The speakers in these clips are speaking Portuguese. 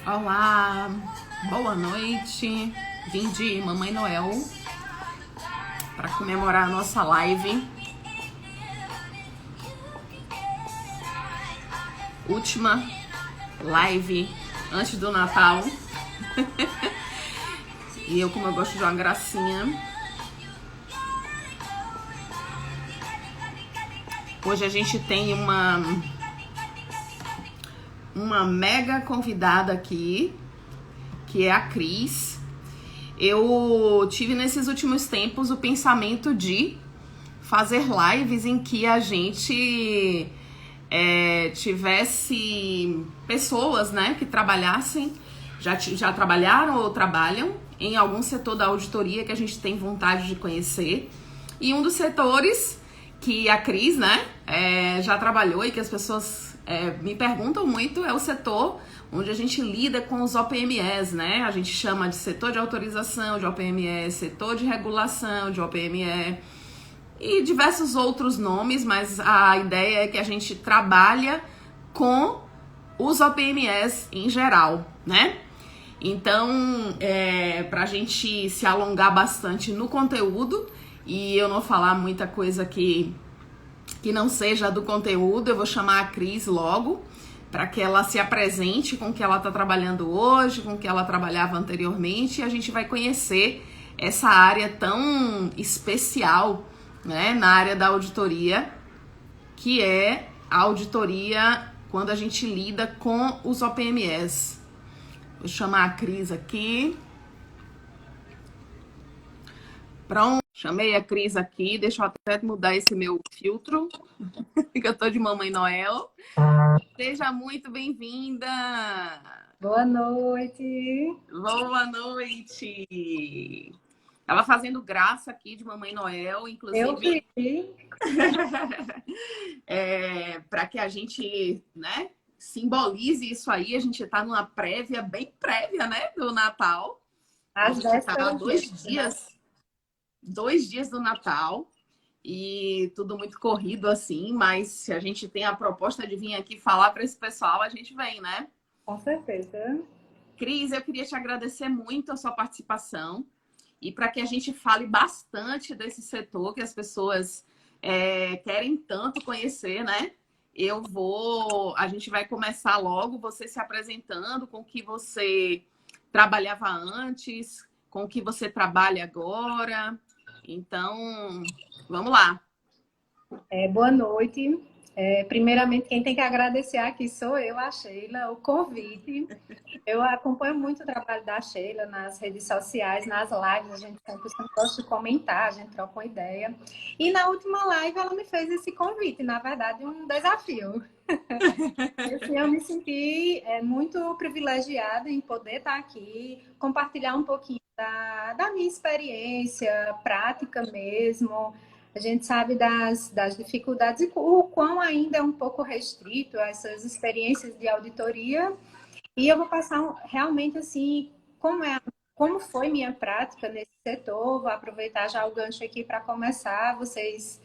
Olá, boa noite. Vim de Mamãe Noel para comemorar a nossa live. Última live antes do Natal. E eu, como eu gosto de uma gracinha, hoje a gente tem uma mega convidada aqui, que é a Cris. Eu tive nesses últimos tempos o pensamento de fazer lives em que a gente tivesse pessoas, né, que trabalhassem, já trabalharam ou trabalham em algum setor da auditoria que a gente tem vontade de conhecer. E um dos setores que a Cris, né, já trabalhou e que as pessoas me perguntam muito é o setor onde a gente lida com os OPMEs, né? A gente chama de setor de autorização de OPME, setor de regulação de OPME e diversos outros nomes, mas a ideia é que a gente trabalha com os OPMEs em geral, né? Então, para a gente se alongar bastante no conteúdo e eu não falar muita coisa que não seja do conteúdo, eu vou chamar a Cris logo para que ela se apresente com o que ela está trabalhando hoje, com o que ela trabalhava anteriormente, e a gente vai conhecer essa área tão especial, né, na área da auditoria, que é a auditoria quando a gente lida com os OPMEs. Vou chamar a Cris aqui. Pronto, chamei a Cris aqui. Deixa eu até mudar esse meu filtro, que eu tô de Mamãe Noel. Seja muito bem-vinda! Boa noite! Boa noite! Tava fazendo graça aqui de Mamãe Noel, Eu inclusive, vi. para que a gente, né, simbolize isso aí. A gente tá numa prévia, bem prévia, né, do Natal. A Às gente tá a vésperas disso, né? 2 dias do Natal e tudo muito corrido assim, mas se a gente tem a proposta de vir aqui falar para esse pessoal, a gente vem, né? Com certeza. Cris, eu queria te agradecer muito a sua participação e para que a gente fale bastante desse setor que as pessoas querem tanto conhecer, né? A gente vai começar logo você se apresentando com o que você trabalhava antes, com o que você trabalha agora. Então, vamos lá. Boa noite. Primeiramente, quem tem que agradecer aqui sou eu, a Sheila, o convite. Eu acompanho muito o trabalho da Sheila nas redes sociais, nas lives, a gente sempre gosta de comentar, a gente troca uma ideia. E na última live ela me fez esse convite, na verdade, um desafio. Assim, eu me senti muito privilegiada em poder estar aqui, compartilhar um pouquinho da minha experiência prática mesmo. A gente sabe das dificuldades e o quão ainda é um pouco restrito essas experiências de auditoria. E eu vou passar realmente assim, como foi minha prática nesse setor. Vou aproveitar já o gancho aqui para começar. Vocês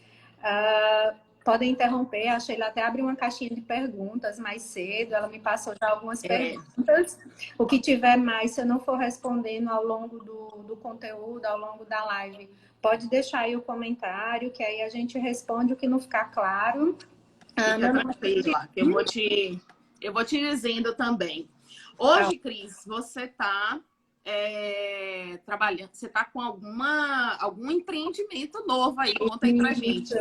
podem interromper. A Sheila até abriu uma caixinha de perguntas mais cedo. Ela me passou já algumas perguntas. O que tiver mais, se eu não for respondendo ao longo do conteúdo, ao longo da live, pode deixar aí o comentário, que aí a gente responde o que não ficar claro. Fica tranquila, que eu vou te dizendo também. Hoje, Cris, você está trabalhando, você está com algum empreendimento novo aí, conta aí pra gente.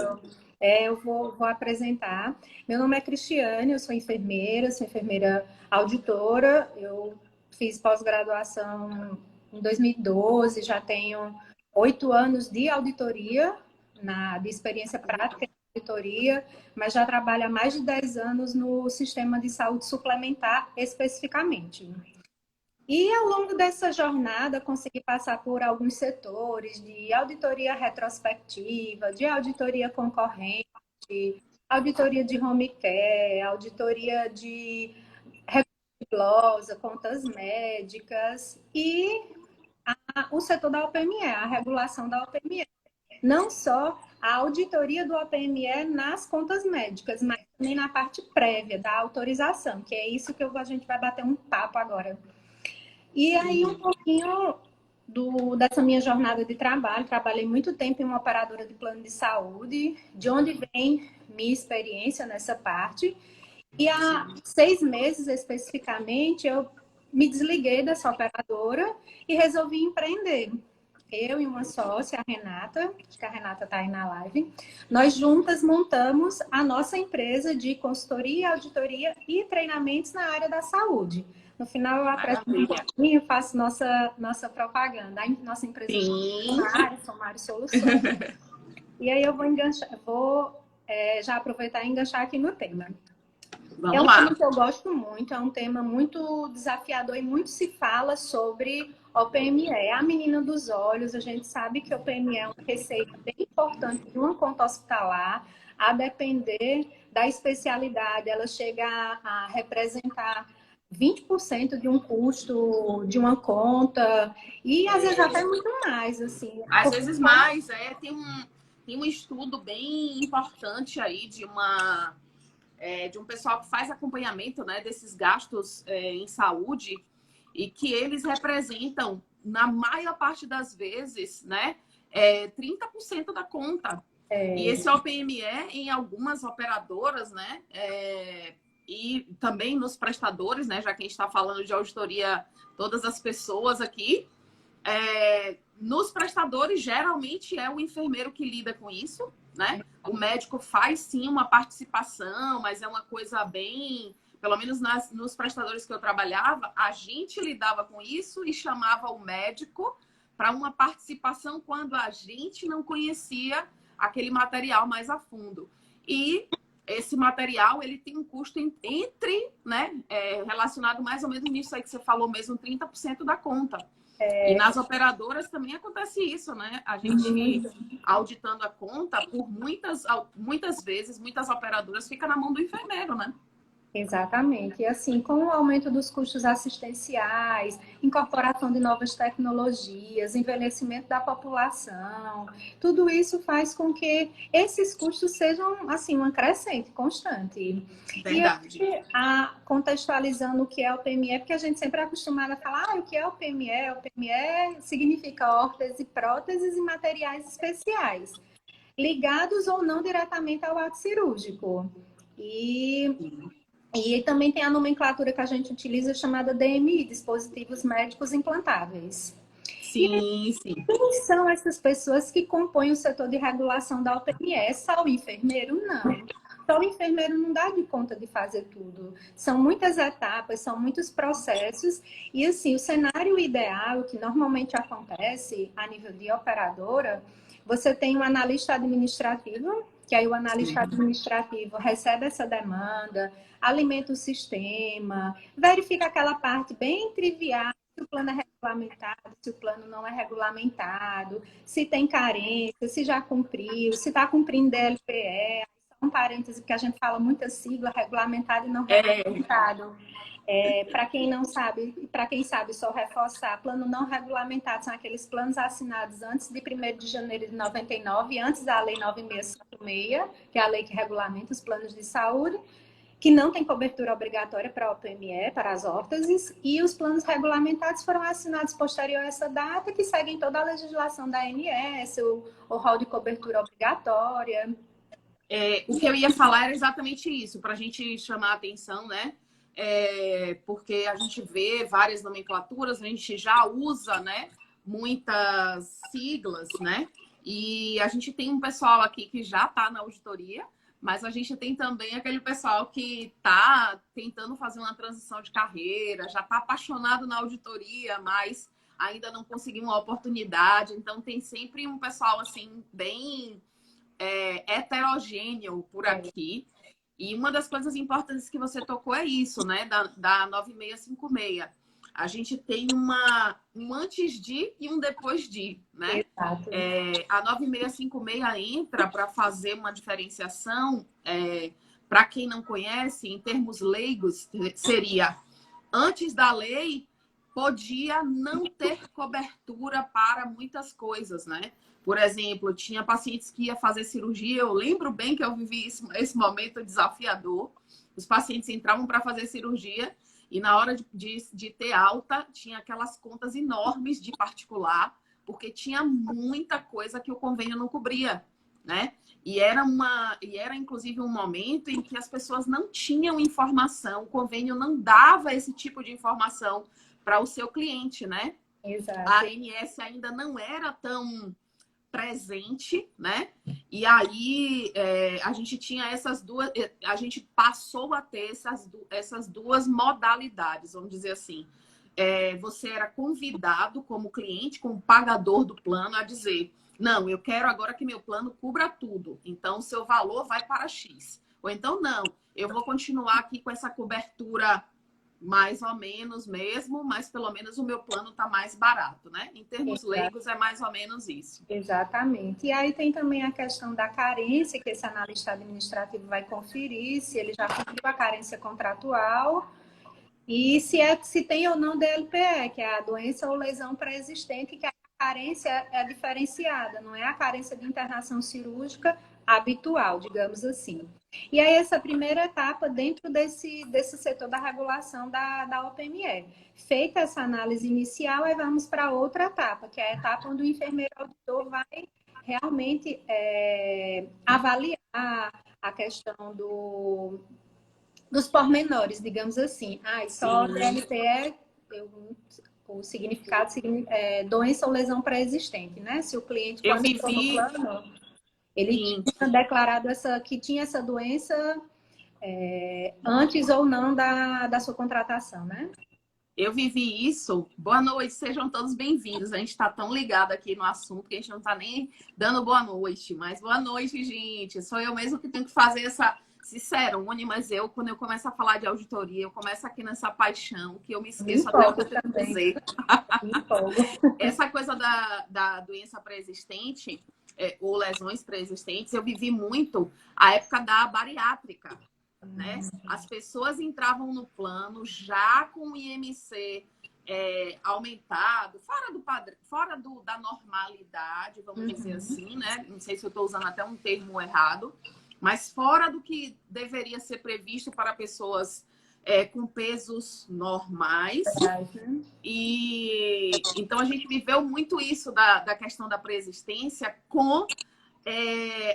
Eu vou apresentar. Meu nome é Cristiane, eu sou enfermeira auditora. Eu fiz pós-graduação em 2012, já tenho 8 anos de auditoria, de experiência prática em auditoria, mas já trabalho há mais de 10 anos no sistema de saúde suplementar especificamente. E ao longo dessa jornada, consegui passar por alguns setores de auditoria retrospectiva, de auditoria concorrente, auditoria de home care, auditoria de regulosa, contas médicas e o setor da OPME, a regulação da OPME. Não só a auditoria do OPME nas contas médicas, mas também na parte prévia da autorização, que é isso que a gente vai bater um papo agora. E aí, um pouquinho dessa minha jornada de trabalho, trabalhei muito tempo em uma operadora de plano de saúde, de onde vem minha experiência nessa parte. E há 6 meses, especificamente, eu me desliguei dessa operadora e resolvi empreender. Eu e uma sócia, a Renata, acho que a Renata está aí na live, nós juntas montamos a nossa empresa de consultoria, auditoria e treinamentos na área da saúde. No final, eu apresento um pouquinho e faço nossa propaganda. A nossa empresa é Somari Soluções. E aí eu vou já aproveitar e enganchar aqui no tema. É um tema que eu gosto muito, é um tema muito desafiador e muito se fala sobre o PME. É a menina dos olhos, a gente sabe que o PME é uma receita bem importante de uma conta hospitalar, a depender da especialidade, ela chega a representar 20% de um custo de uma conta, e às vezes até muito mais, assim. Às vezes mais, tem um estudo bem importante aí de um pessoal que faz acompanhamento, né, desses gastos em saúde, e que eles representam, na maior parte das vezes, né, 30% da conta. E esse OPME, em algumas operadoras, né, e também nos prestadores, né, já que a gente está falando de auditoria, todas as pessoas aqui, nos prestadores, geralmente é o enfermeiro que lida com isso, né? O médico faz sim uma participação, mas é uma coisa bem... Pelo menos nos prestadores que eu trabalhava, a gente lidava com isso e chamava o médico para uma participação quando a gente não conhecia aquele material mais a fundo. E esse material, ele tem um custo entre, né, relacionado mais ou menos nisso aí que você falou mesmo, 30% da conta. E nas operadoras também acontece isso, né? A gente auditando a conta, por muitas vezes, muitas operadoras fica na mão do enfermeiro, né? Exatamente. E assim, com o aumento dos custos assistenciais, incorporação de novas tecnologias, envelhecimento da população, tudo isso faz com que esses custos sejam, assim, uma crescente constante. Verdade. E contextualizando o que é o PME, porque a gente sempre é acostumada a falar, o que é o PME? O PME significa órtese, próteses e materiais especiais, ligados ou não diretamente ao ato cirúrgico. E também tem a nomenclatura que a gente utiliza chamada DMI, Dispositivos Médicos Implantáveis. Sim, sim. Quem são essas pessoas que compõem o setor de regulação da OPME? Só o enfermeiro? Não. Só o enfermeiro não dá de conta de fazer tudo. São muitas etapas, são muitos processos. E assim, o cenário ideal, que normalmente acontece a nível de operadora, você tem um analista administrativo, que aí o analista administrativo recebe essa demanda, alimenta o sistema, verifica aquela parte bem trivial, se o plano é regulamentado, se o plano não é regulamentado, se tem carência, se já cumpriu, se está cumprindo DLPE, só um parêntese, porque a gente fala muita sigla, regulamentado e não regulamentado. Para quem não sabe, e para quem sabe, só reforçar, plano não regulamentado são aqueles planos assinados antes de 1º de janeiro de 99, antes da Lei 9656, que é a lei que regulamenta os planos de saúde, que não tem cobertura obrigatória para a OPME, para as órteses, e os planos regulamentados foram assinados posterior a essa data, que seguem toda a legislação da ANS, o rol de cobertura obrigatória. O que eu ia falar era exatamente isso, para a gente chamar a atenção, né? Porque a gente vê várias nomenclaturas, a gente já usa, né, muitas siglas, né? E a gente tem um pessoal aqui que já está na auditoria, mas a gente tem também aquele pessoal que está tentando fazer uma transição de carreira, já está apaixonado na auditoria, mas ainda não conseguiu uma oportunidade. Então, tem sempre um pessoal, assim, bem heterogêneo por aqui. E uma das coisas importantes que você tocou é isso, né? Da 9656. A gente tem um antes de e um depois de, né? Exato. A 9656 entra para fazer uma diferenciação, para quem não conhece, em termos leigos, seria antes da lei, podia não ter cobertura para muitas coisas, né? Por exemplo, tinha pacientes que ia fazer cirurgia, eu lembro bem que eu vivi esse momento desafiador. Os pacientes entravam para fazer cirurgia e na hora de ter alta, tinha aquelas contas enormes de particular, porque tinha muita coisa que o convênio não cobria, né? E era inclusive um momento em que as pessoas não tinham informação, o convênio não dava esse tipo de informação para o seu cliente, né? A Exato. ANS ainda não era tão presente, né? E aí a gente tinha essas duas, a gente passou a ter essas duas modalidades, vamos dizer assim. Você era convidado como cliente, como pagador do plano, a dizer: não, eu quero agora que meu plano cubra tudo, então o seu valor vai para X. Ou então, não, eu vou continuar aqui com essa cobertura mais ou menos mesmo, mas pelo menos o meu plano está mais barato, né? Em termos leigos, é mais ou menos isso. Exatamente. E aí tem também a questão da carência, que esse analista administrativo vai conferir se ele já cumpriu a carência contratual e se tem ou não DLPE, que é a doença ou lesão pré-existente, que a carência é diferenciada, não é a carência de internação cirúrgica habitual, digamos assim. E aí, essa primeira etapa dentro desse setor da regulação da OPME. Feita essa análise inicial, aí vamos para outra etapa, que é a etapa onde o enfermeiro auditor vai realmente avaliar a questão dos pormenores, digamos assim. Só Sim. DLPE, o significado é doença ou lesão pré-existente, né? Se o cliente, Eu quando entrou no vivi, plano, ele sim, tinha declarado que tinha essa doença antes ou não da sua contratação, né? eu vivi isso. Boa noite, sejam todos bem-vindos. A gente está tão ligado aqui no assunto que a gente não está nem dando boa noite. Mas boa noite, gente. Sou eu mesmo que tenho que fazer essa cicerone, mas quando eu começo a falar de auditoria, eu começo aqui nessa paixão que eu me Me esqueço até o que empolgo eu tenho que também, dizer. me empolgo. Essa coisa da doença pré-existente, ou lesões pré-existentes, eu vivi muito a época da bariátrica, né? As pessoas entravam no plano já com o IMC aumentado, fora do padrão, da normalidade, vamos dizer assim, né? Não sei se eu estou usando até um termo errado, mas fora do que deveria ser previsto para pessoas com pesos normais. E então a gente viveu muito isso da questão da pré-existência com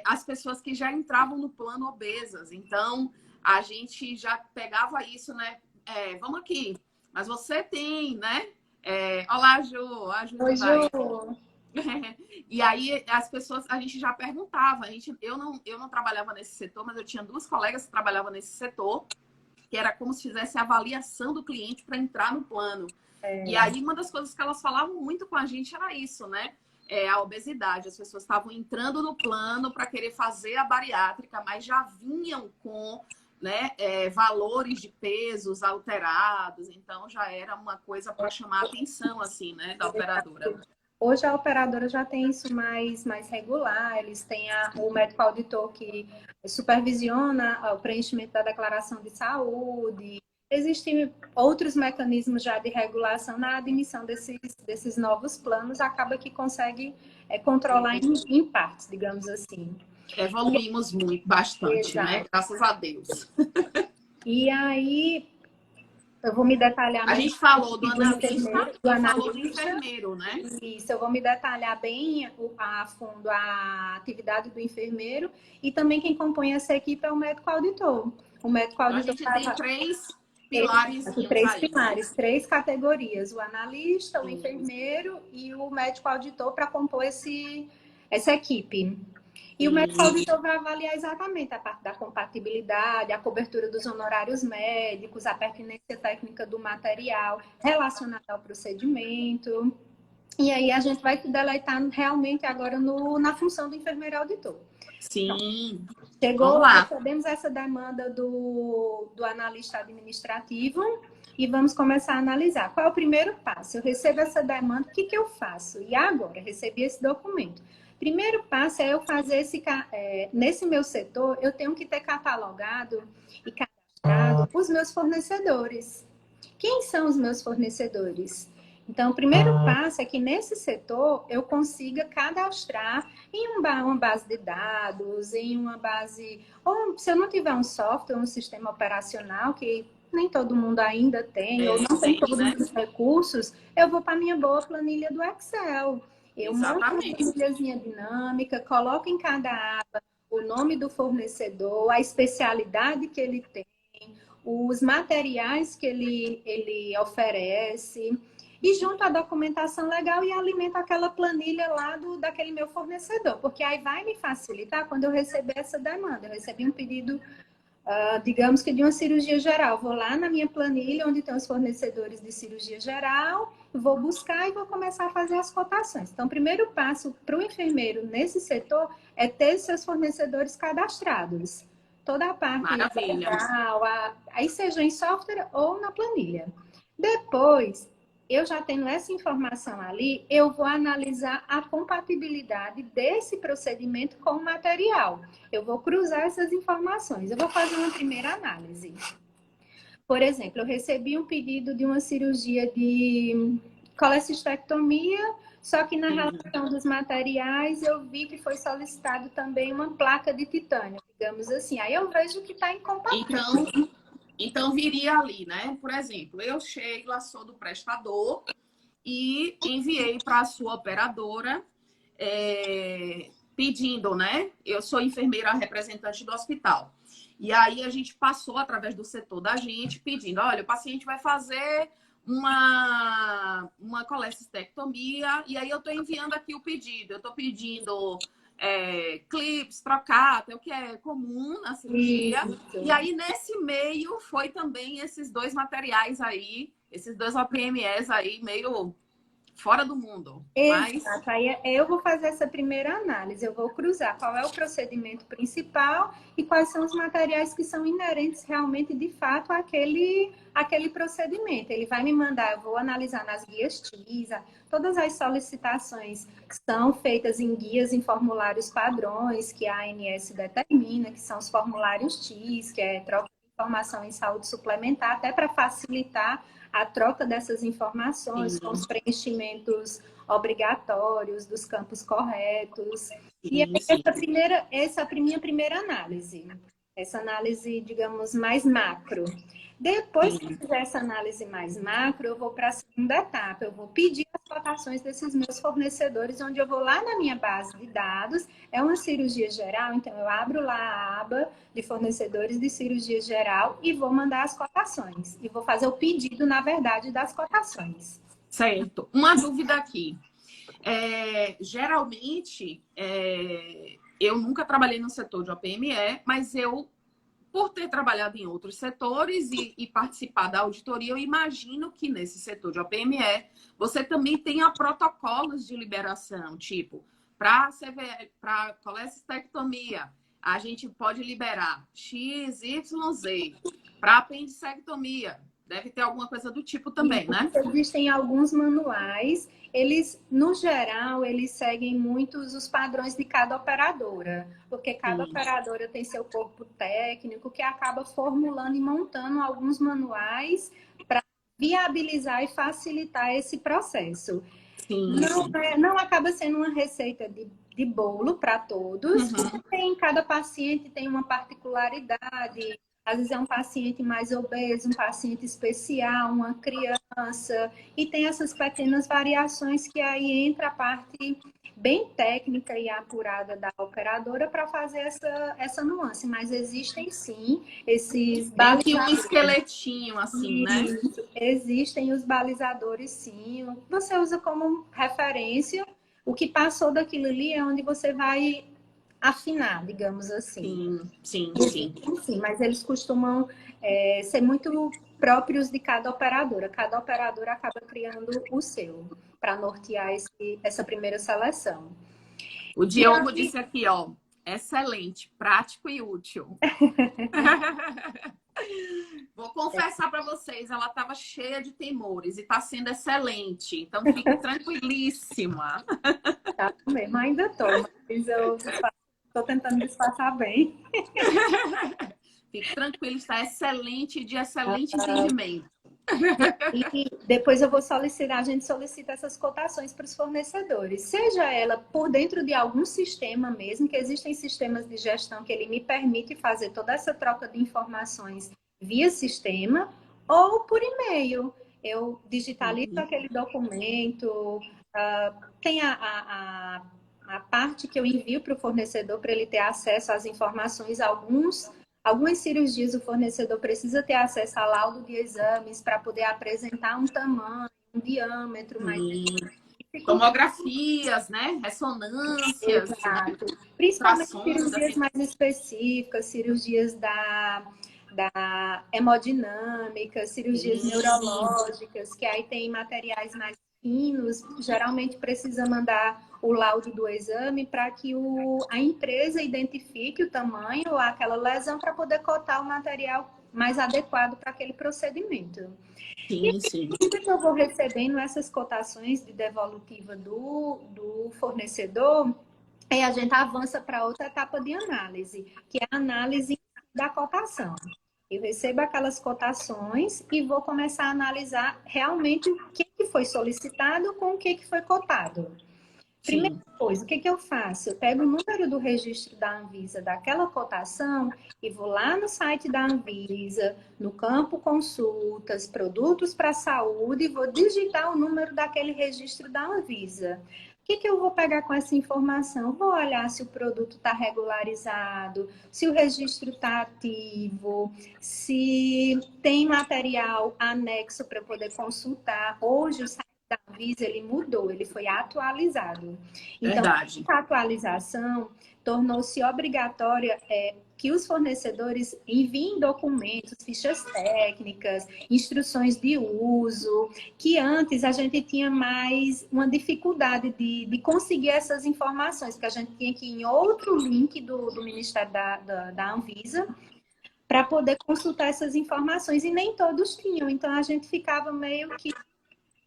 as pessoas que já entravam no plano obesas. Então a gente já pegava isso, né? Vamos aqui, mas você tem, né? Olá, Ju, a Ju Oi, vai. Ju. E aí as pessoas, a gente já perguntava, eu não trabalhava nesse setor, mas eu tinha duas colegas que trabalhavam nesse setor, que era como se fizesse a avaliação do cliente para entrar no plano. E aí, uma das coisas que elas falavam muito com a gente era isso, né? A obesidade. As pessoas estavam entrando no plano para querer fazer a bariátrica, mas já vinham com, né, valores de pesos alterados. Então, já era uma coisa para chamar a atenção, assim, né, da operadora. Hoje a operadora já tem isso mais regular, eles têm o médico auditor que supervisiona o preenchimento da declaração de saúde. Existem outros mecanismos já de regulação na admissão desses novos planos, acaba que consegue controlar em partes, digamos assim. Evoluímos muito, bastante, né? Exato. Graças a Deus. E aí, eu vou me detalhar A melhor gente falou do enfermeiro, analista do e falou do analista. enfermeiro, né? Isso, eu vou me detalhar bem a fundo a atividade do enfermeiro e também quem compõe essa equipe é o médico auditor. O médico Então, a auditor gente tem faz três pilares três aí, né? pilares, três categorias: o analista, o Sim. enfermeiro e o médico auditor para compor essa equipe. E o Sim. médico auditor vai avaliar exatamente a parte da compatibilidade, a cobertura dos honorários médicos, a pertinência técnica do material relacionado ao procedimento. E aí a gente vai se deleitar realmente agora na função do enfermeiro auditor. Sim. Chegou, Vamos lá. recebemos essa demanda do analista administrativo e vamos começar a analisar. Qual é o primeiro passo? Eu recebo essa demanda, o que eu faço? E agora, recebi esse documento. Primeiro passo é eu fazer nesse meu setor, eu tenho que ter catalogado e cadastrado os meus fornecedores. Quem são os meus fornecedores? Então, o primeiro passo é que nesse setor eu consiga cadastrar em uma base de dados, em uma base... Ou se eu não tiver um software, um sistema operacional, que nem todo mundo ainda tem, ou não tem todos os recursos, eu vou para a minha boa planilha do Excel. Eu monto uma planilhazinha dinâmica, coloco em cada aba o nome do fornecedor, a especialidade que ele tem, os materiais que ele oferece, e junto à documentação legal e alimento aquela planilha lá daquele meu fornecedor, porque aí vai me facilitar quando eu receber essa demanda. Eu recebi um pedido, digamos que de uma cirurgia geral. Vou lá na minha planilha, onde tem os fornecedores de cirurgia geral, vou buscar e vou começar a fazer as cotações. Então, o primeiro passo para o enfermeiro nesse setor é ter seus fornecedores cadastrados. Toda a parte legal, aí seja em software ou na planilha. Depois, eu já tenho essa informação ali, eu vou analisar a compatibilidade desse procedimento com o material. Eu vou cruzar essas informações. Eu vou fazer uma primeira análise. Por exemplo, eu recebi um pedido de uma cirurgia de colecistectomia, só que na relação dos materiais eu vi que foi solicitado também uma placa de titânio, digamos assim. Aí eu vejo que está incompatível. Então, viria ali, né? Por exemplo, eu, Sheila, sou do prestador e enviei para a sua operadora pedindo, né? Eu sou enfermeira representante do hospital. E aí a gente passou através do setor da gente pedindo, olha, o paciente vai fazer uma colecistectomia e aí eu estou enviando aqui o pedido. Eu estou pedindo... clips, trocado, é o que é comum na cirurgia. Isso. E aí, nesse meio, foi também esses dois materiais aí, esses dois OPMS aí, meio fora do mundo. Exato. Mas... Aí eu vou fazer essa primeira análise, eu vou cruzar qual é o procedimento principal e quais são os materiais que são inerentes realmente, de fato, àquele procedimento. Ele vai me mandar, eu vou analisar nas guias TISA, todas as solicitações que são feitas em guias, em formulários padrões que a ANS determina, que são os formulários TIS, que é troca de informação em saúde suplementar, até para facilitar a troca dessas informações com os preenchimentos obrigatórios dos campos corretos. E essa é a minha primeira análise. Essa análise, digamos, mais macro. Depois que fizer essa análise mais macro, eu vou para a segunda etapa. Eu vou pedir as cotações desses meus fornecedores, onde eu vou lá na minha base de dados. É uma cirurgia geral, então eu abro lá a aba de fornecedores de cirurgia geral e vou mandar as cotações. E vou fazer o pedido, na verdade, das cotações. Certo. Uma dúvida aqui. Geralmente, eu nunca trabalhei no setor de OPME, mas eu, por ter trabalhado em outros setores e participar da auditoria, eu imagino que nesse setor de OPME você também tenha protocolos de liberação, tipo, para colecistectomia, a gente pode liberar X, Y, Z. Para apendicectomia, deve ter alguma coisa do tipo também, né? Existem alguns manuais, eles, no geral, eles seguem muitos os padrões de cada operadora, porque cada operadora tem seu corpo técnico que acaba formulando e montando alguns manuais para viabilizar e facilitar esse processo. Não acaba sendo uma receita de bolo para todos, cada paciente tem uma particularidade. Às vezes é um paciente mais obeso, um paciente especial, uma criança, e tem essas pequenas variações que aí entra a parte bem técnica e apurada da operadora para fazer essa nuance. Mas existem sim esses balizadores. Um esqueletinho assim, né? Existem os balizadores sim. Você usa como referência. O que passou daquilo ali é onde você vai afinar, digamos assim. Sim. Sim, mas eles costumam ser muito próprios de cada operadora. Cada operadora acaba criando o seu, para nortear essa primeira seleção. O Diogo disse aqui, ó, excelente, prático e útil. Vou confessar para vocês, ela estava cheia de temores e está sendo excelente. Então, fique tranquilíssima. Tá mesmo, ainda estou, mas eu estou tentando disfarçar bem. Fique tranquilo, está excelente, de excelente entendimento. E depois eu vou solicitar, a gente solicita essas cotações para os fornecedores, seja ela por dentro de algum sistema mesmo, que existem sistemas de gestão que ele me permite fazer toda essa troca de informações via sistema, ou por e-mail. Eu digitalizo aquele documento, tem a parte que eu envio para o fornecedor para ele ter acesso às informações, algumas cirurgias o fornecedor precisa ter acesso a laudo de exames para poder apresentar um tamanho, um diâmetro mais específico. Tomografias, né? Ressonâncias, Exato. né? Principalmente Trações, cirurgias mais específicas, cirurgias da hemodinâmica, cirurgias neurológicas, que aí tem materiais mais finos, geralmente precisa mandar o laudo do exame para que a empresa identifique o tamanho ou aquela lesão para poder cotar o material mais adequado para aquele procedimento. Sim, sim. E que eu vou recebendo essas cotações de devolutiva do fornecedor, aí a gente avança para outra etapa de análise, que é a análise da cotação. Eu recebo aquelas cotações e vou começar a analisar realmente o que foi solicitado com o que foi cotado. Primeira coisa, o que eu faço? Eu pego o número do registro da Anvisa daquela cotação e vou lá no site da Anvisa, no campo consultas, produtos para saúde, e vou digitar o número daquele registro da Anvisa. O que eu vou pegar com essa informação? Vou olhar se o produto está regularizado, se o registro está ativo, se tem material anexo para poder consultar. Hoje o site da Anvisa ele mudou, ele foi atualizado. Então, a atualização tornou-se obrigatória que os fornecedores enviem documentos, fichas técnicas, instruções de uso, que antes a gente tinha mais uma dificuldade de conseguir essas informações, que a gente tinha que ir em outro link do Ministério da Anvisa para poder consultar essas informações, e nem todos tinham, então a gente ficava meio que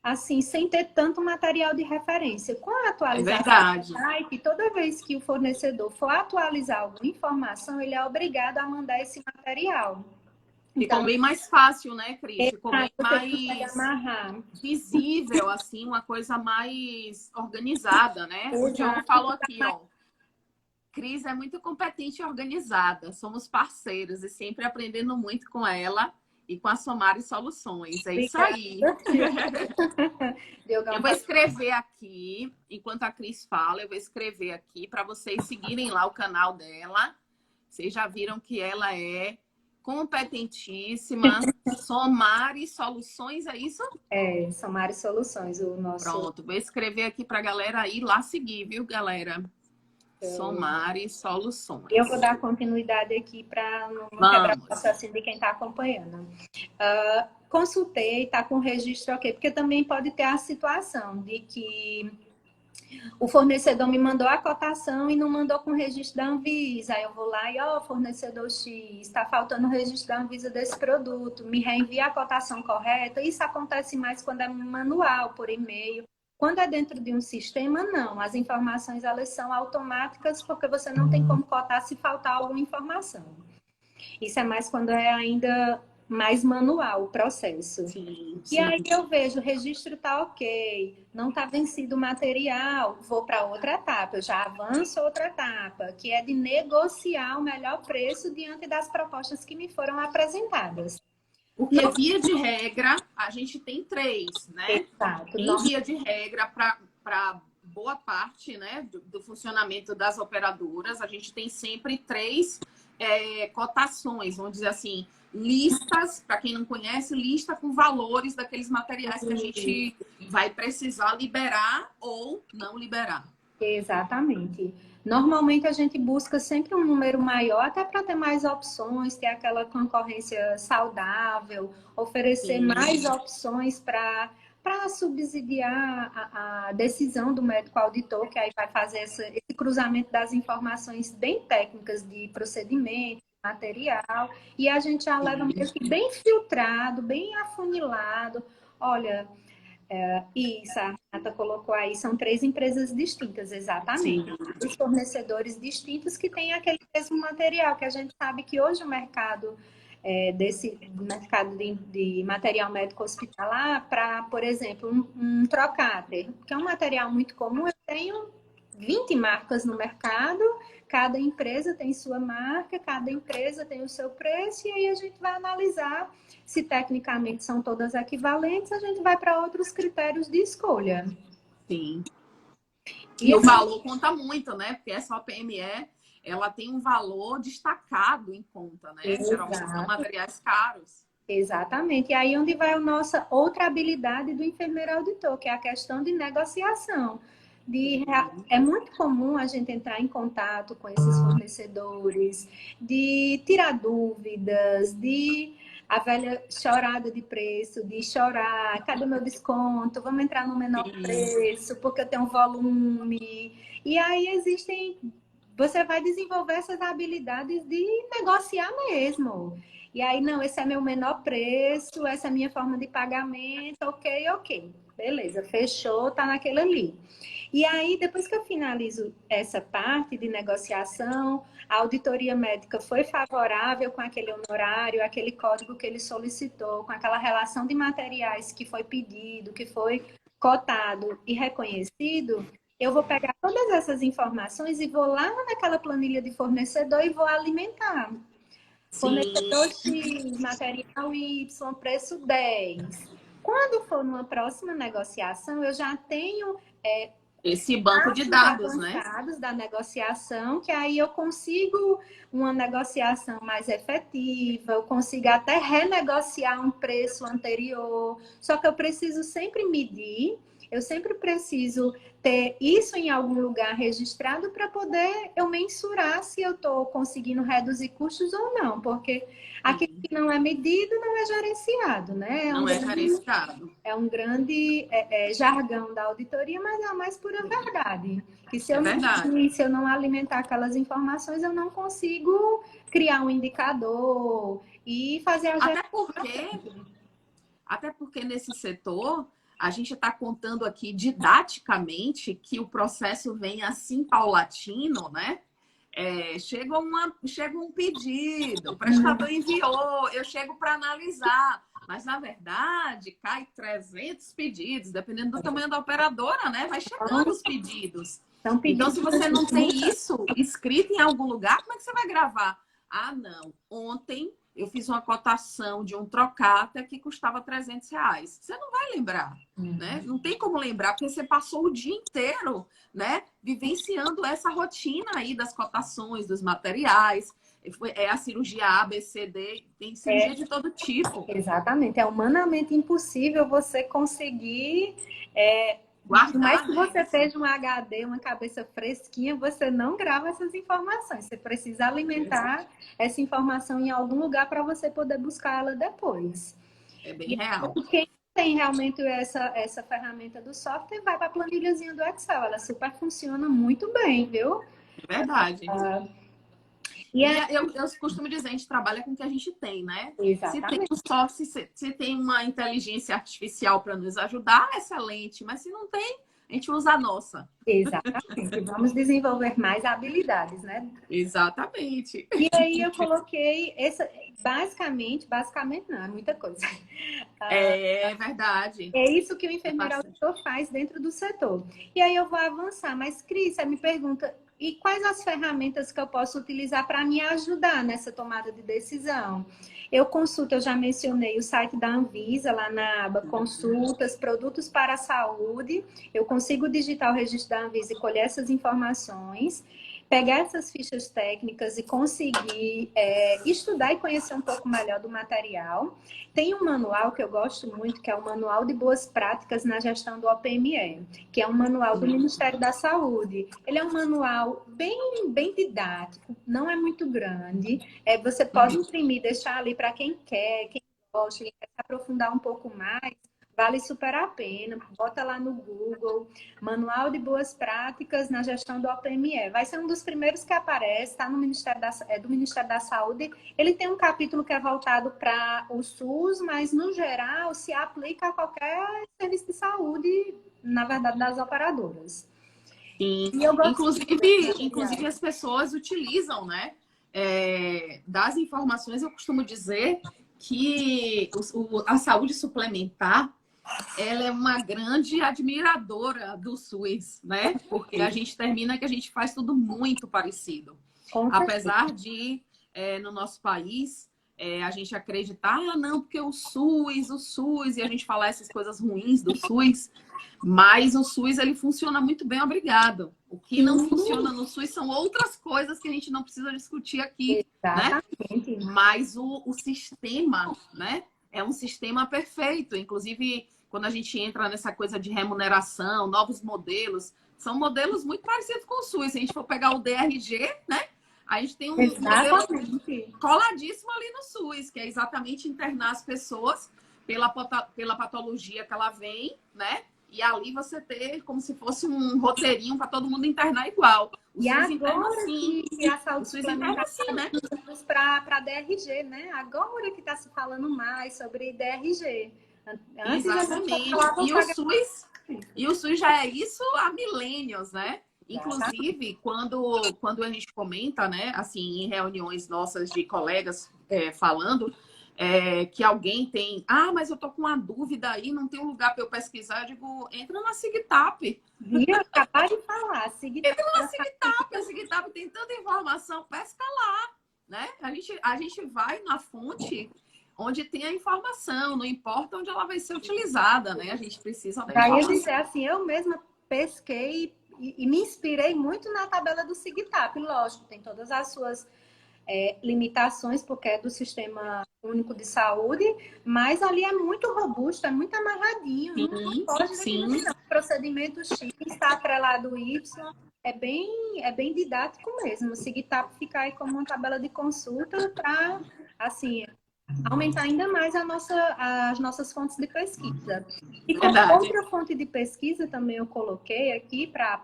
assim, sem ter tanto material de referência. Com a atualização do site, toda vez que o fornecedor for atualizar alguma informação, ele é obrigado a mandar esse material. Ficou bem mais fácil, né, Cris? Ficou bem mais visível, assim, uma coisa mais organizada, né? O Diogo falou aqui, ó. Cris é muito competente e organizada. Somos parceiros e sempre aprendendo muito com ela e com a Somari Soluções. É isso aí. Eu vou escrever aqui, enquanto a Cris fala, eu vou escrever aqui para vocês seguirem lá o canal dela. Vocês já viram que ela é competentíssima. Somari Soluções, é isso? É, Somari Soluções, o nosso... Pronto, vou escrever aqui para a galera ir lá seguir, viu, galera? Somari Soluções. Eu vou dar continuidade aqui para não quebrar o processo de quem está acompanhando. Consultei, está com o registro ok, porque também pode ter a situação de que o fornecedor me mandou a cotação e não mandou com o registro da Anvisa. Aí eu vou lá e, fornecedor X, está faltando o registro da Anvisa desse produto, me reenvia a cotação correta. Isso acontece mais quando é manual, por e-mail. Quando é dentro de um sistema, não. As informações, elas são automáticas, porque você não tem como cotar se faltar alguma informação. Isso é mais quando é ainda mais manual o processo. Sim. E aí eu vejo, o registro está ok, não está vencido o material, vou para outra etapa, eu já avanço outra etapa, que é de negociar o melhor preço diante das propostas que me foram apresentadas. Porque via de regra, a gente tem 3, né? Exato. Em via de regra, para boa parte, né, do funcionamento das operadoras, a gente tem sempre 3 cotações, vamos dizer assim, listas, para quem não conhece, lista com valores daqueles materiais que a gente vai precisar liberar ou não liberar. Exatamente. Normalmente a gente busca sempre um número maior, até para ter mais opções, ter aquela concorrência saudável, oferecer mais opções para subsidiar a decisão do médico auditor, que aí vai fazer esse cruzamento das informações bem técnicas de procedimento, material, e a gente já leva meio que bem filtrado, bem afunilado. Olha, isso, a Renata colocou aí, são 3 empresas distintas, exatamente. Os fornecedores distintos que têm aquele mesmo material, que a gente sabe que hoje o mercado desse mercado de material médico hospitalar para, por exemplo, um trocáter, que é um material muito comum. Eu tenho 20 marcas no mercado, cada empresa tem sua marca, cada empresa tem o seu preço, e aí a gente vai analisar se tecnicamente são todas equivalentes, a gente vai para outros critérios de escolha. Sim. E o valor conta muito, né? Porque essa OPME, ela tem um valor destacado em conta, né? Exato. Geralmente são materiais caros. Exatamente. E aí onde vai a nossa outra habilidade do enfermeiro auditor, que é a questão de negociação. É muito comum a gente entrar em contato com esses fornecedores, de tirar dúvidas, de a velha chorada de preço, de chorar, cadê meu desconto? Vamos entrar no menor preço, porque eu tenho volume. E aí você vai desenvolver essas habilidades de negociar mesmo. E aí, não, esse é meu menor preço, essa é a minha forma de pagamento, ok. Beleza, fechou, tá naquele ali. E aí, depois que eu finalizo essa parte de negociação, a auditoria médica foi favorável com aquele honorário, aquele código que ele solicitou, com aquela relação de materiais que foi pedido, que foi cotado e reconhecido, eu vou pegar todas essas informações e vou lá naquela planilha de fornecedor e vou alimentar. Fornecedor X, material Y, preço 10. Quando for numa próxima negociação, eu já tenho esse banco de dados, né? Da negociação, que aí eu consigo uma negociação mais efetiva, eu consigo até renegociar um preço anterior. Só que eu preciso sempre medir, eu sempre preciso ter isso em algum lugar registrado para poder eu mensurar se eu estou conseguindo reduzir custos ou não, porque aquilo que não é medido não é gerenciado, né? Não é gerenciado. É um grande jargão da auditoria, mas é a mais pura verdade. Que se eu não alimentar aquelas informações, eu não consigo criar um indicador e fazer a gestão. Até porque nesse setor a gente está contando aqui didaticamente que o processo vem assim paulatino, né? Chega um pedido, o prestador enviou, eu chego para analisar. Mas, na verdade, cai 300 pedidos, dependendo do tamanho da operadora, né? Vai chegando os pedidos. Então, se você não tem isso escrito em algum lugar, como é que você vai gravar? Ah, não. Ontem eu fiz uma cotação de um trocata que custava R$300. Você não vai lembrar, né? Não tem como lembrar, porque você passou o dia inteiro, né, vivenciando essa rotina aí das cotações, dos materiais. É a cirurgia A, B, C, D, tem cirurgia de todo tipo. Exatamente. É humanamente impossível você conseguir... Guardar, por mais que você seja um HD, uma cabeça fresquinha, você não grava essas informações. Você precisa alimentar essa informação em algum lugar para você poder buscar ela depois. É bem real. E quem tem realmente essa ferramenta do software, vai para a planilhazinha do Excel. Ela super funciona muito bem, viu? É verdade. Eu costumo dizer, a gente trabalha com o que a gente tem, né? Exatamente. Se tem um software, se tem uma inteligência artificial para nos ajudar, excelente. Mas se não tem, a gente usa a nossa. Exatamente. Vamos desenvolver mais habilidades, né? Exatamente. E aí eu coloquei basicamente não, é muita coisa. É verdade. É isso que o enfermeiro auditor faz dentro do setor. E aí eu vou avançar. Mas, Cris, você me pergunta, e quais as ferramentas que eu posso utilizar para me ajudar nessa tomada de decisão? Eu já mencionei o site da Anvisa, lá na aba Consultas, Produtos para a Saúde. Eu consigo digitar o registro da Anvisa e colher essas informações, pegar essas fichas técnicas e conseguir estudar e conhecer um pouco melhor do material. Tem um manual que eu gosto muito, que é o Manual de Boas Práticas na Gestão do OPME, que é um manual do Ministério da Saúde. Ele é um manual bem didático, não é muito grande. Você pode imprimir, deixar ali para quem quer, quem gosta, quem quer se aprofundar um pouco mais. Vale super a pena. Bota lá no Google, Manual de Boas Práticas na Gestão do OPME. Vai ser um dos primeiros que aparece, está no do Ministério da Saúde. Ele tem um capítulo que é voltado para o SUS, mas, no geral, se aplica a qualquer serviço de saúde, na verdade, das operadoras. Sim. Inclusive as pessoas utilizam, né? das informações, eu costumo dizer que a saúde suplementar ela é uma grande admiradora do SUS, né? Porque a gente termina que a gente faz tudo muito parecido. Apesar de, no nosso país, a gente acreditar, não, porque o SUS, e a gente falar essas coisas ruins do SUS, mas o SUS, ele funciona muito bem, obrigado. O que não funciona no SUS são outras coisas que a gente não precisa discutir aqui, Exatamente. né? Mas o sistema, né? É um sistema perfeito. Inclusive, quando a gente entra nessa coisa de remuneração, novos modelos, são modelos muito parecidos com o SUS. Se a gente for pegar o DRG, né? A gente tem um modelo coladíssimo ali no SUS, que é exatamente internar as pessoas pela patologia que ela vem, né? E ali você ter como se fosse um roteirinho para todo mundo internar igual. O SUS interna assim. Que a saúde suplementar assim, né? Para DRG, né? Agora que está se falando mais sobre DRG. Antes exatamente. E o SUS já é isso há milênios, né? Inclusive, quando a gente comenta, né, assim, em reuniões nossas de colegas falando que alguém tem, mas eu tô com uma dúvida aí, não tem um lugar para eu pesquisar, eu digo, entra na SIGTAP. Acabei de falar, entra na SIGTAP, a SIGTAP tem tanta informação, pesca lá, né? A gente vai na fonte onde tem a informação, não importa onde ela vai ser utilizada, né? A gente precisa da informação. Daí dizer assim, eu mesma pesquei e me inspirei muito na tabela do SIGTAP, lógico, tem todas as suas limitações, porque é do Sistema Único de Saúde, mas ali é muito robusto, é muito amarradinho, não pode ver procedimento X, está atrelado Y, é bem didático mesmo. O SIGTAP fica aí como uma tabela de consulta para, assim, aumentar ainda mais as nossas fontes de pesquisa. E como outra fonte de pesquisa também eu coloquei aqui para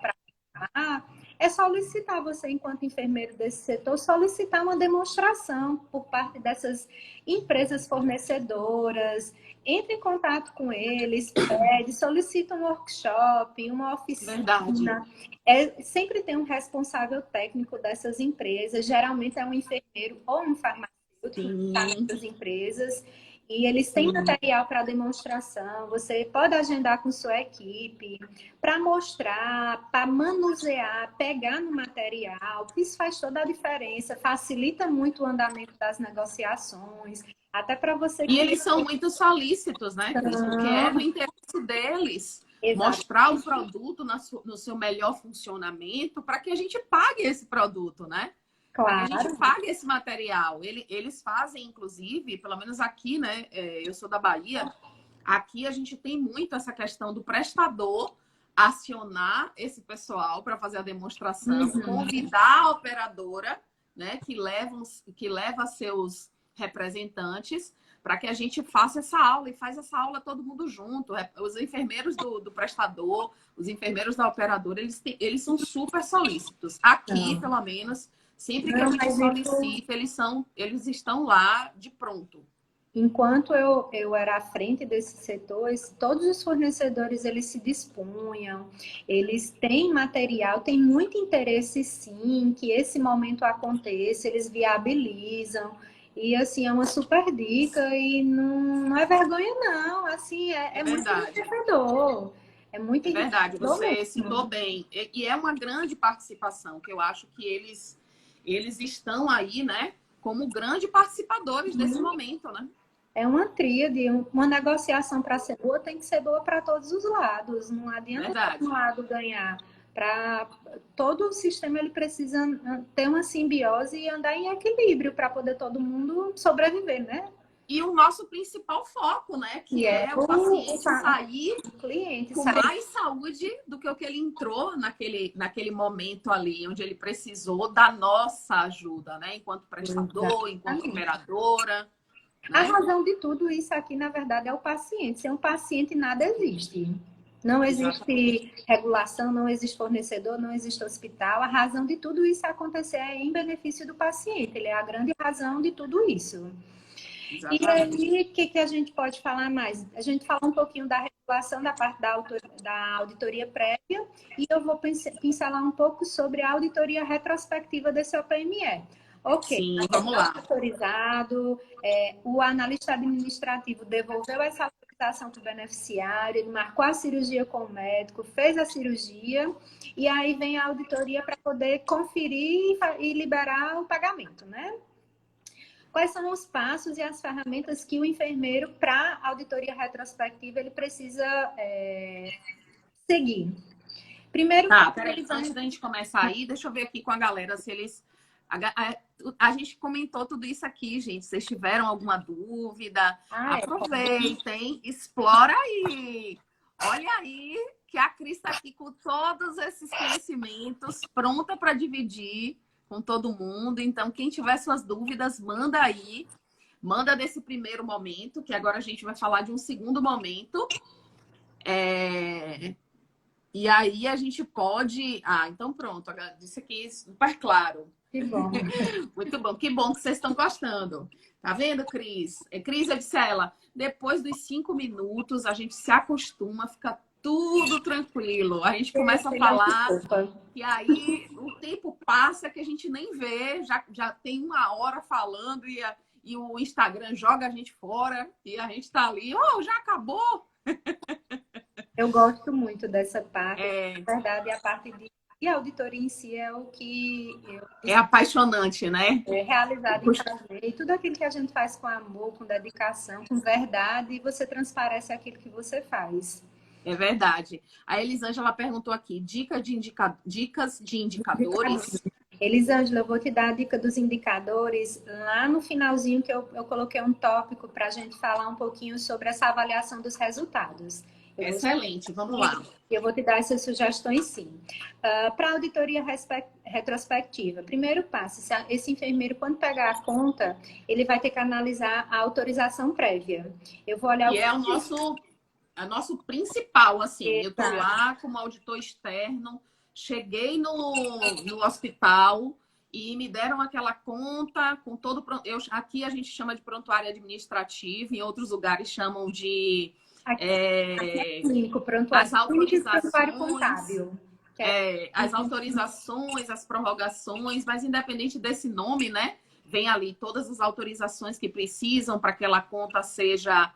é solicitar você, enquanto enfermeiro desse setor, solicitar uma demonstração por parte dessas empresas fornecedoras, entre em contato com eles, solicita um workshop, uma oficina. Sempre tem um responsável técnico dessas empresas, geralmente é um enfermeiro ou um farmacêutico das empresas, e eles têm material para demonstração. Você pode agendar com sua equipe para mostrar, para manusear, pegar no material. Isso faz toda a diferença, facilita muito o andamento das negociações, até para você... E eles são muito solícitos, né, Cris? Porque é no interesse deles mostrar o produto no seu melhor funcionamento para que a gente pague esse produto, né? Claro. A gente paga esse material. Eles fazem, inclusive, pelo menos aqui, né? Eu sou da Bahia. Aqui a gente tem muito essa questão do prestador acionar esse pessoal para fazer a demonstração, convidar a operadora, né? Que leva seus representantes para que a gente faça essa aula, e faz essa aula todo mundo junto. Os enfermeiros do prestador, os enfermeiros da operadora, eles são super solícitos. Aqui, pelo menos... Sempre que a gente solicita, eles estão lá de pronto. Enquanto eu era à frente desses setores, todos os fornecedores eles se dispunham, eles têm material, têm muito interesse sim que esse momento aconteça, eles viabilizam. E assim, é uma super dica e não é vergonha não, assim, é muito enriquecedor. É muito verdade, você citou bem. E é uma grande participação, que eu acho que eles estão aí, né, como grandes participadores desse momento, né? É uma tríade, uma negociação para ser boa tem que ser boa para todos os lados. Não adianta um lado ganhar. Para todo o sistema ele precisa ter uma simbiose e andar em equilíbrio para poder todo mundo sobreviver, né? E o nosso principal foco, né? Que é o paciente sair com mais saúde do que o que ele entrou naquele momento ali, onde ele precisou da nossa ajuda, né? Enquanto prestador, enquanto operadora. A razão de tudo isso aqui, na verdade, é o paciente. Sem um paciente, nada existe. Não existe regulação, não existe fornecedor, não existe hospital. A razão de tudo isso acontecer é em benefício do paciente. Ele é a grande razão de tudo isso. Exatamente. E aí, o que a gente pode falar mais? A gente fala um pouquinho da regulação da parte da auditoria prévia e eu vou pincelar um pouco sobre a auditoria retrospectiva desse OPME. Ok, Sim, mas vamos está lá. autorizado, o analista administrativo devolveu essa autorização para o beneficiário, ele marcou a cirurgia com o médico, fez a cirurgia, e aí vem a auditoria para poder conferir e liberar o pagamento, né? Quais são os passos e as ferramentas que o enfermeiro, para a auditoria retrospectiva, ele precisa seguir? Primeiro, Tá, peraí, antes da gente começar aí, deixa eu ver aqui com a galera se eles. A gente comentou tudo isso aqui, gente. Se vocês tiveram alguma dúvida, aproveitem, explora aí. Olha aí que a Cris está aqui com todos esses conhecimentos, pronta para dividir com todo mundo. Então, quem tiver suas dúvidas, manda aí. Manda desse primeiro momento, que agora a gente vai falar de um segundo momento. E aí a gente pode. Ah, então pronto. Disse aqui super claro. que bom. Muito bom. Que bom que vocês estão gostando. Tá vendo, Cris? Cris, eu disse a ela, depois dos 5 minutos a gente se acostuma, fica tudo tranquilo. A gente começa a falar e aí o tempo passa que a gente nem vê. Já tem 1 hora falando e o Instagram joga a gente fora e a gente tá ali. Oh, já acabou? Eu gosto muito dessa parte, na verdade, a parte de auditoria em si é o que é apaixonante, né? É realizado em prazer. E tudo aquilo que a gente faz com amor, com dedicação, com verdade, você transparece aquilo que você faz. É verdade. A Elisângela perguntou aqui, dicas de indicadores. Elisângela, eu vou te dar a dica dos indicadores lá no finalzinho que eu coloquei um tópico para a gente falar um pouquinho sobre essa avaliação dos resultados. Excelente, vamos lá. Eu vou te dar essas sugestões, sim. Para a auditoria retrospectiva, primeiro passo, esse enfermeiro, quando pegar a conta, ele vai ter que analisar a autorização prévia. Eu vou olhar e é o nosso principal, assim. Eu estou lá como auditor externo, cheguei no hospital e me deram aquela conta com todo... Aqui a gente chama de prontuário administrativo, em outros lugares chamam de... clínico, as autorizações, contábil. As autorizações, as prorrogações, mas independente desse nome, né? Vem ali todas as autorizações que precisam para que aquela conta seja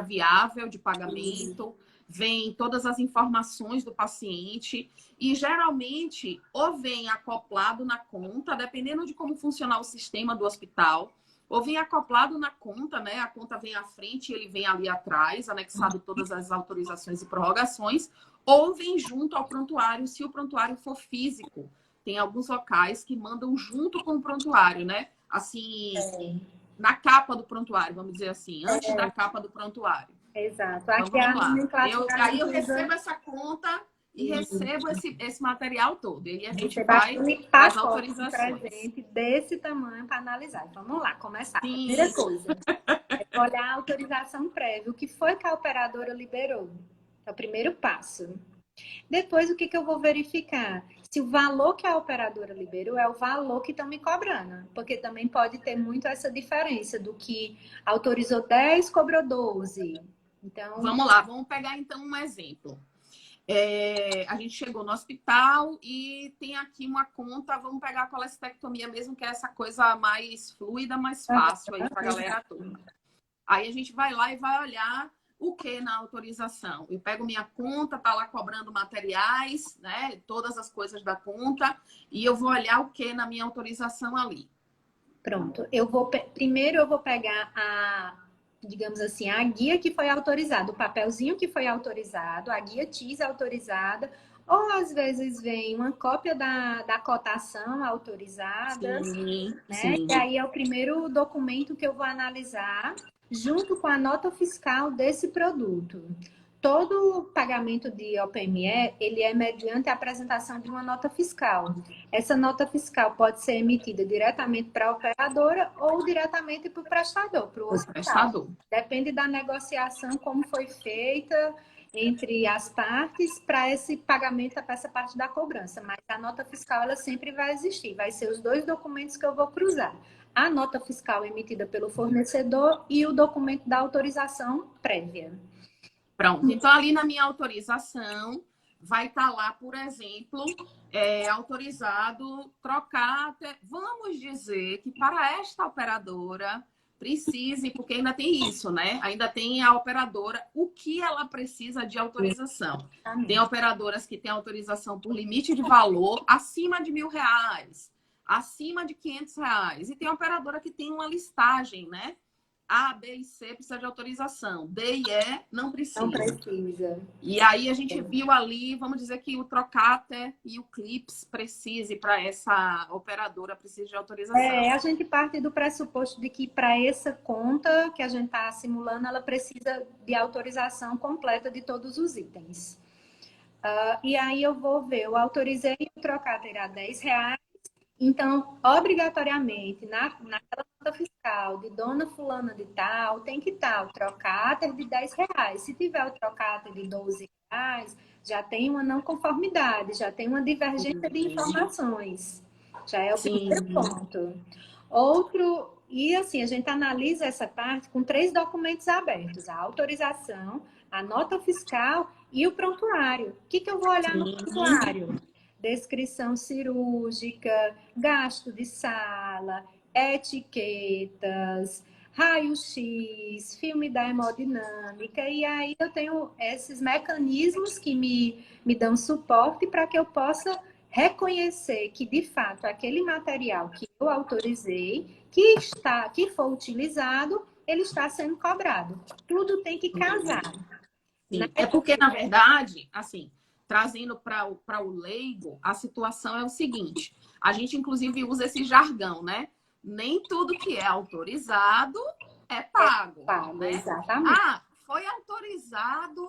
viável de pagamento, vem todas as informações do paciente e geralmente ou vem acoplado na conta, dependendo de como funcionar o sistema do hospital, ou vem acoplado na conta, né? A conta vem à frente e ele vem ali atrás, anexado todas as autorizações e prorrogações, ou vem junto ao prontuário, se o prontuário for físico. Tem alguns locais que mandam junto com o prontuário, né? Assim, na capa do prontuário, vamos dizer assim, antes da capa do prontuário. Exato. Então, vamos lá. Aí eu recebo essa conta e recebo esse material todo. E a gente vai as autorizações. Presente desse tamanho para analisar. Vamos lá, começar. Sim. Primeira coisa, é olhar a autorização prévia. O que foi que a operadora liberou? É o primeiro passo. Depois, o que eu vou verificar? Se o valor que a operadora liberou é o valor que estão me cobrando. Porque também pode ter muito essa diferença do que autorizou 10, cobrou 12. Então... Vamos lá, vamos pegar então um exemplo. A gente chegou no hospital e tem aqui uma conta, vamos pegar a colestectomia mesmo, que é essa coisa mais fluida, mais fácil aí para a galera toda. Aí a gente vai lá e vai olhar o que na autorização. Eu pego minha conta, tá lá cobrando materiais, né? Todas as coisas da conta, e eu vou olhar o que na minha autorização ali. Pronto. Primeiro eu vou pegar digamos assim, a guia que foi autorizada, o papelzinho que foi autorizado, a guia TIS autorizada, ou às vezes vem uma cópia da cotação autorizada, sim, né? Sim. E aí é o primeiro documento que eu vou analisar junto com a nota fiscal desse produto. Todo pagamento de OPME, ele é mediante a apresentação de uma nota fiscal. Essa nota fiscal pode ser emitida diretamente para a operadora ou diretamente para o prestador, para o hospital. Depende da negociação, como foi feita entre as partes para esse pagamento, para essa parte da cobrança. Mas a nota fiscal, ela sempre vai existir. Vai ser os dois documentos que eu vou cruzar. A nota fiscal emitida pelo fornecedor e o documento da autorização prévia. Pronto. Então, ali na minha autorização, vai estar lá, por exemplo, autorizado trocar. Vamos dizer que para esta operadora precise, porque ainda tem isso, né? Ainda tem a operadora, o que ela precisa de autorização. Tem operadoras que têm autorização por limite de valor acima de R$ 1.000, acima de R$ 500. E tem operadora que tem uma listagem, né? A, B e C precisa de autorização. D e E não precisa. Não precisa. E aí a gente viu ali, vamos dizer que o Trocater e o Clips precise para essa operadora, precisa de autorização. A gente parte do pressuposto de que para essa conta que a gente está simulando, ela precisa de autorização completa de todos os itens. E aí eu vou ver, eu autorizei o Trocater a R$ 10, então, obrigatoriamente, naquela nota fiscal de dona fulana de tal, tem que estar o Trocater de R$ 10. Se tiver o Trocater de R$ 12, já tem uma não conformidade, já tem uma divergência de informações. Já é o primeiro ponto. Outro, e assim, a gente analisa essa parte com 3 documentos abertos: a autorização, a nota fiscal e o prontuário. O que eu vou olhar no prontuário? Descrição cirúrgica, gasto de sala, etiquetas, raio-x, filme da hemodinâmica, e aí eu tenho esses mecanismos que me dão suporte para que eu possa reconhecer que, de fato, aquele material que eu autorizei, que for utilizado, ele está sendo cobrado. Tudo tem que casar. É porque, na verdade, assim, trazendo para o leigo, a situação é o seguinte: a gente, inclusive, usa esse jargão, né? Nem tudo que é autorizado é pago. Né? Exatamente. Foi autorizado,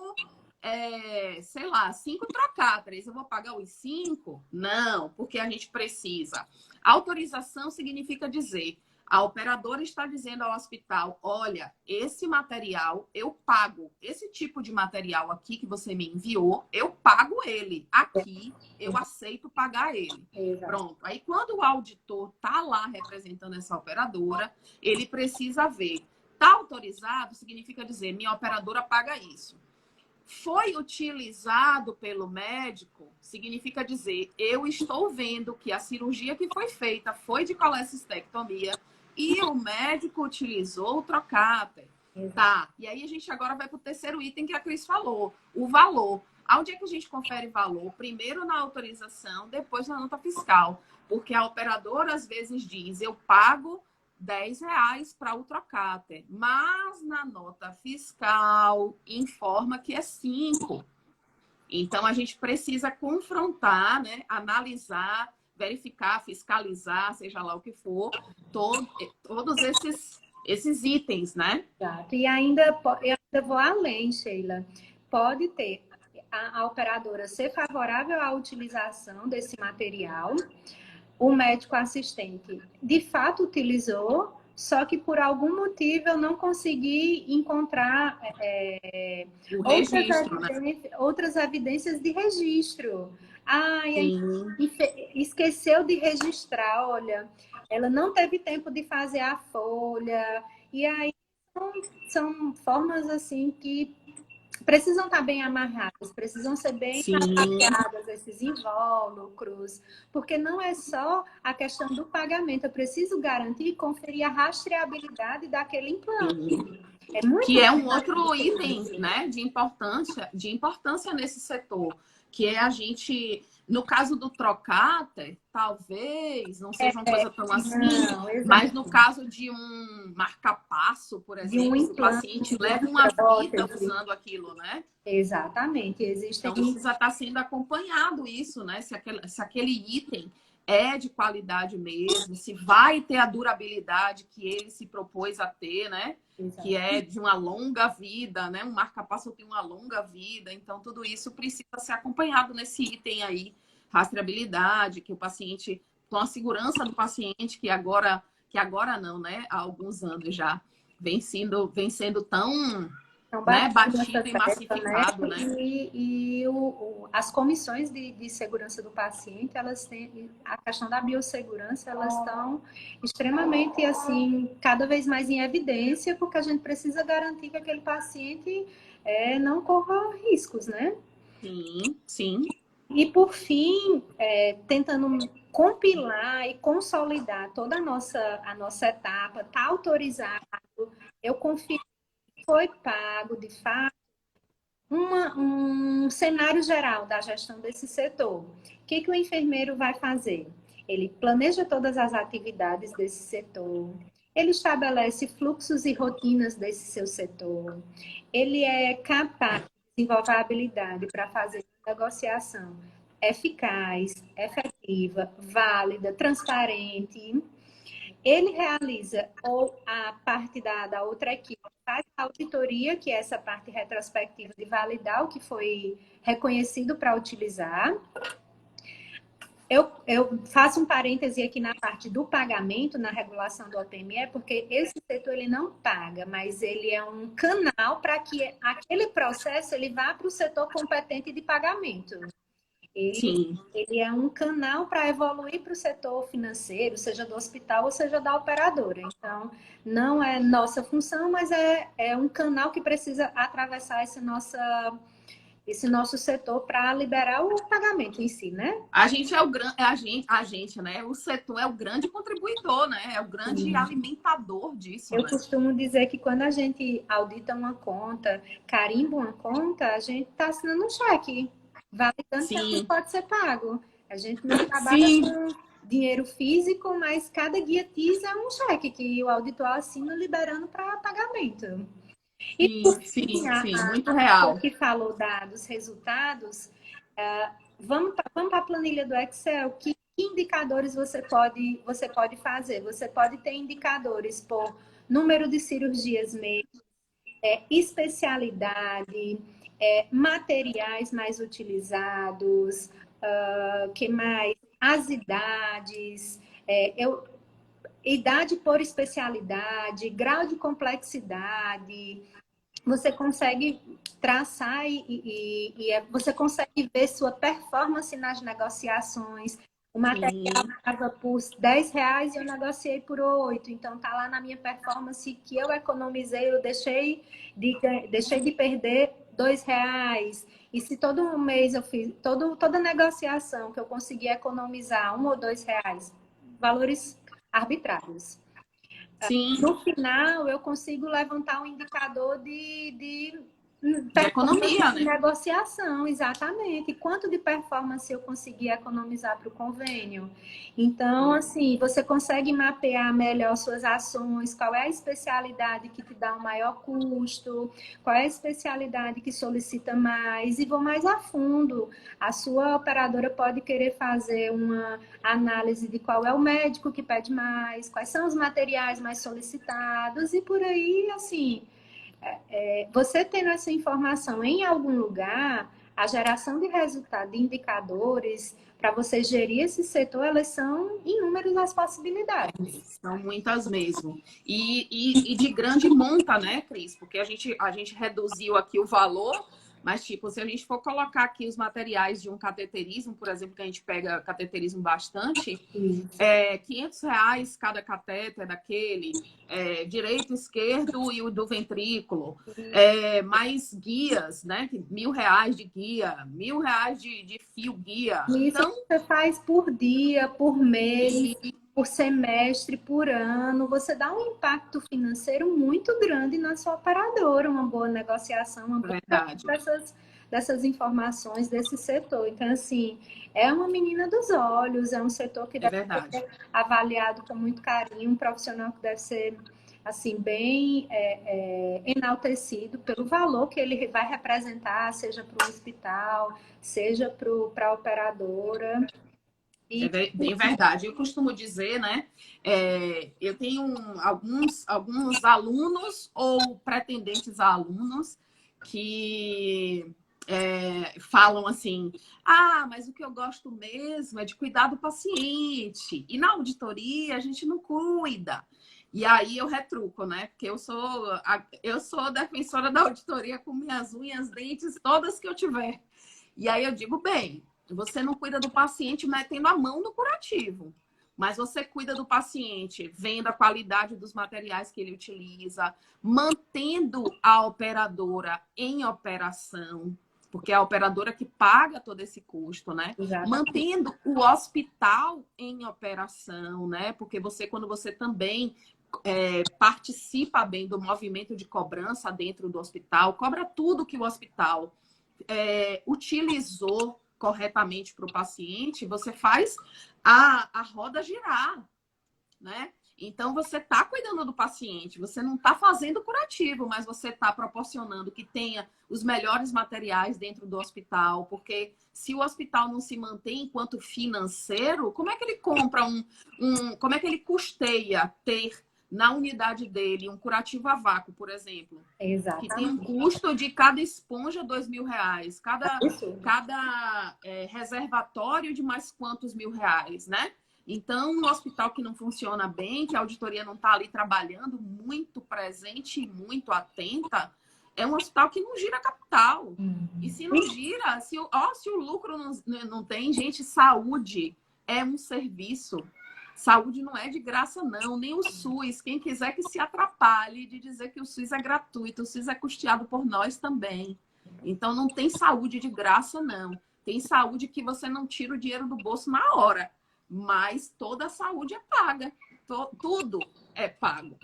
sei lá, 5 Trocatres, eu vou pagar os 5? Não, porque a gente precisa. Autorização significa dizer: a operadora está dizendo ao hospital: olha, esse material eu pago. Esse tipo de material aqui que você me enviou, eu pago ele. Aqui eu aceito pagar ele. Pronto. Aí quando o auditor está lá representando essa operadora, ele precisa ver. Está autorizado significa dizer: minha operadora paga isso. Foi utilizado pelo médico, significa dizer: eu estou vendo que a cirurgia que foi feita foi de colecistectomia e o médico utilizou o Trocater. Tá. E aí a gente agora vai para o terceiro item que a Cris falou, o valor. Onde é que a gente confere valor? Primeiro na autorização, depois na nota fiscal. Porque a operadora às vezes diz: eu pago R$ 10 para o Trocater, mas na nota fiscal informa que é 5. Então a gente precisa confrontar, né, analisar, verificar, fiscalizar, seja lá o que for, todos esses itens, né? Exato. E ainda eu vou além, Sheila. Pode ter a operadora ser favorável à utilização desse material, o médico assistente de fato utilizou, só que por algum motivo eu não consegui encontrar outras evidências de registro. Esqueceu de registrar, olha, ela não teve tempo de fazer a folha, e aí são formas assim que precisam estar bem amarradas, precisam ser bem trabalhadas, esses invólucros, porque não é só a questão do pagamento, eu preciso garantir e conferir a rastreabilidade daquele implante. Que é um outro item, né, de importância nesse setor, que é a gente, no caso do Trocater, talvez não seja uma coisa tão assim, mas no caso de um marca-passo, por exemplo, o paciente leva uma vida usando aquilo, né? Exatamente. Então precisa estar sendo acompanhado isso, né? Se aquele item é de qualidade mesmo, se vai ter a durabilidade que ele se propôs a ter, né? Exato. Que é de uma longa vida, né? Um marca-passo tem uma longa vida, então tudo isso precisa ser acompanhado nesse item aí, rastreabilidade, que o paciente, com a segurança do paciente, que agora não, né? Há alguns anos já vem sendo tão batido e massificado, né? E as comissões de segurança do paciente, elas têm a questão da biossegurança, elas estão extremamente, assim, cada vez mais em evidência, porque a gente precisa garantir que aquele paciente não corra riscos, né? Sim, sim. E, por fim, tentando compilar e consolidar toda a nossa etapa, está autorizado, eu confio que foi pago, de fato, um cenário geral da gestão desse setor. O que o enfermeiro vai fazer? Ele planeja todas as atividades desse setor, ele estabelece fluxos e rotinas desse seu setor, ele é capaz de desenvolver a habilidade para fazer negociação eficaz, efetiva, válida, transparente. Ele realiza, ou a parte da outra equipe faz a auditoria, que é essa parte retrospectiva de validar o que foi reconhecido para utilizar. Eu faço um parêntese aqui na parte do pagamento, na regulação do OPME, porque esse setor ele não paga, mas ele é um canal para que aquele processo ele vá para o setor competente de pagamento. Ele é um canal para evoluir para o setor financeiro, seja do hospital ou seja da operadora. Então, não é nossa função, mas é um canal que precisa atravessar esse nosso setor para liberar o pagamento em si, né? A gente é o grande, a gente, né? O setor é o grande contribuidor, né? É o grande alimentador disso, Eu né? costumo dizer que quando a gente audita uma conta, carimba uma conta, a gente está assinando um cheque, validando que aquilo Sim, pode ser pago. A gente não trabalha sim, com dinheiro físico, mas cada guia TIS é um cheque que o auditor assina liberando para pagamento. E por sim, fim, sim, sim, muito a pessoa real. que falou dos resultados, vamos para a planilha do Excel. Que indicadores você pode fazer? Você pode ter indicadores por número de cirurgias médicas, especialidade, materiais mais utilizados, que mais? As idades, idade por especialidade, grau de complexidade. Você consegue traçar você consegue ver sua performance nas negociações. O material Sim, estava por R$ 10 e eu negociei por 8. Então, tá lá na minha performance que eu economizei, eu deixei de perder R$ 2. E se todo mês eu fiz, toda negociação que eu consegui economizar R$ 1 ou R$ 2, valores arbitrários. sim, No final, eu consigo levantar um indicador de de performance economia, de né? negociação, exatamente. Quanto de performance eu consegui economizar para o convênio? Então, assim, você consegue mapear melhor suas ações, qual é a especialidade que te dá o maior custo, qual é a especialidade que solicita mais, e vou mais a fundo. A sua operadora pode querer fazer uma análise de qual é o médico que pede mais, quais são os materiais mais solicitados, e por aí, assim, você tendo essa informação em algum lugar, a geração de resultado, de indicadores, para você gerir esse setor, elas são inúmeras as possibilidades. São muitas mesmo. E de grande monta, né, Cris? Porque a gente reduziu aqui o valor, mas, tipo, se a gente for colocar aqui os materiais de um cateterismo, por exemplo, que a gente pega cateterismo bastante, R$ 500 cada catéter daquele, direito, esquerdo e o do ventrículo. Mais guias, né? R$ 1.000 de guia, R$ 1.000 de fio guia. E isso Então, você faz por dia, por mês, e, por semestre, por ano. Você dá um impacto financeiro muito grande na sua operadora, uma boa negociação, uma boa verdade, dessas informações desse setor. Então, assim, é uma menina dos olhos, é um setor que é deve verdade. ser avaliado com muito carinho, um profissional que deve ser assim bem enaltecido pelo valor que ele vai representar, seja para o hospital, seja para a operadora. É E bem verdade. Eu costumo dizer, né? Eu tenho alguns alunos ou pretendentes a alunos que falam assim: ah, mas o que eu gosto mesmo é de cuidar do paciente. E na auditoria a gente não cuida. E aí eu retruco, né? Porque eu sou defensora da auditoria com minhas unhas, dentes, todas que eu tiver. E aí eu digo, bem, você não cuida do paciente metendo a mão no curativo, mas você cuida do paciente vendo a qualidade dos materiais que ele utiliza, mantendo a operadora em operação, porque é a operadora que paga todo esse custo, né? Exatamente. Mantendo o hospital em operação, né? Porque quando você também participa bem do movimento de cobrança dentro do hospital, cobra tudo que o hospital utilizou corretamente para o paciente, você faz a roda girar, né? Então, você está cuidando do paciente, você não está fazendo curativo, mas você está proporcionando que tenha os melhores materiais dentro do hospital, porque se o hospital não se mantém enquanto financeiro, como é que ele compra como é que ele custeia ter na unidade dele um curativo a vácuo, por exemplo? Que tem um Exatamente. custo de cada esponja R$ 2.000, Isso. cada reservatório de mais quantos R$ 1.000, né? Então, no hospital que não funciona bem, que a auditoria não está ali trabalhando muito presente e muito atenta, é um hospital que não gira capital. E se não gira, se o lucro não tem, gente, saúde é um serviço. Saúde não é de graça, não, nem o SUS. Quem quiser que se atrapalhe de dizer que o SUS é gratuito, o SUS é custeado por nós também. Então, não tem saúde de graça, não. Tem saúde que você não tira o dinheiro do bolso na hora, mas toda a saúde é paga. Tudo é pago.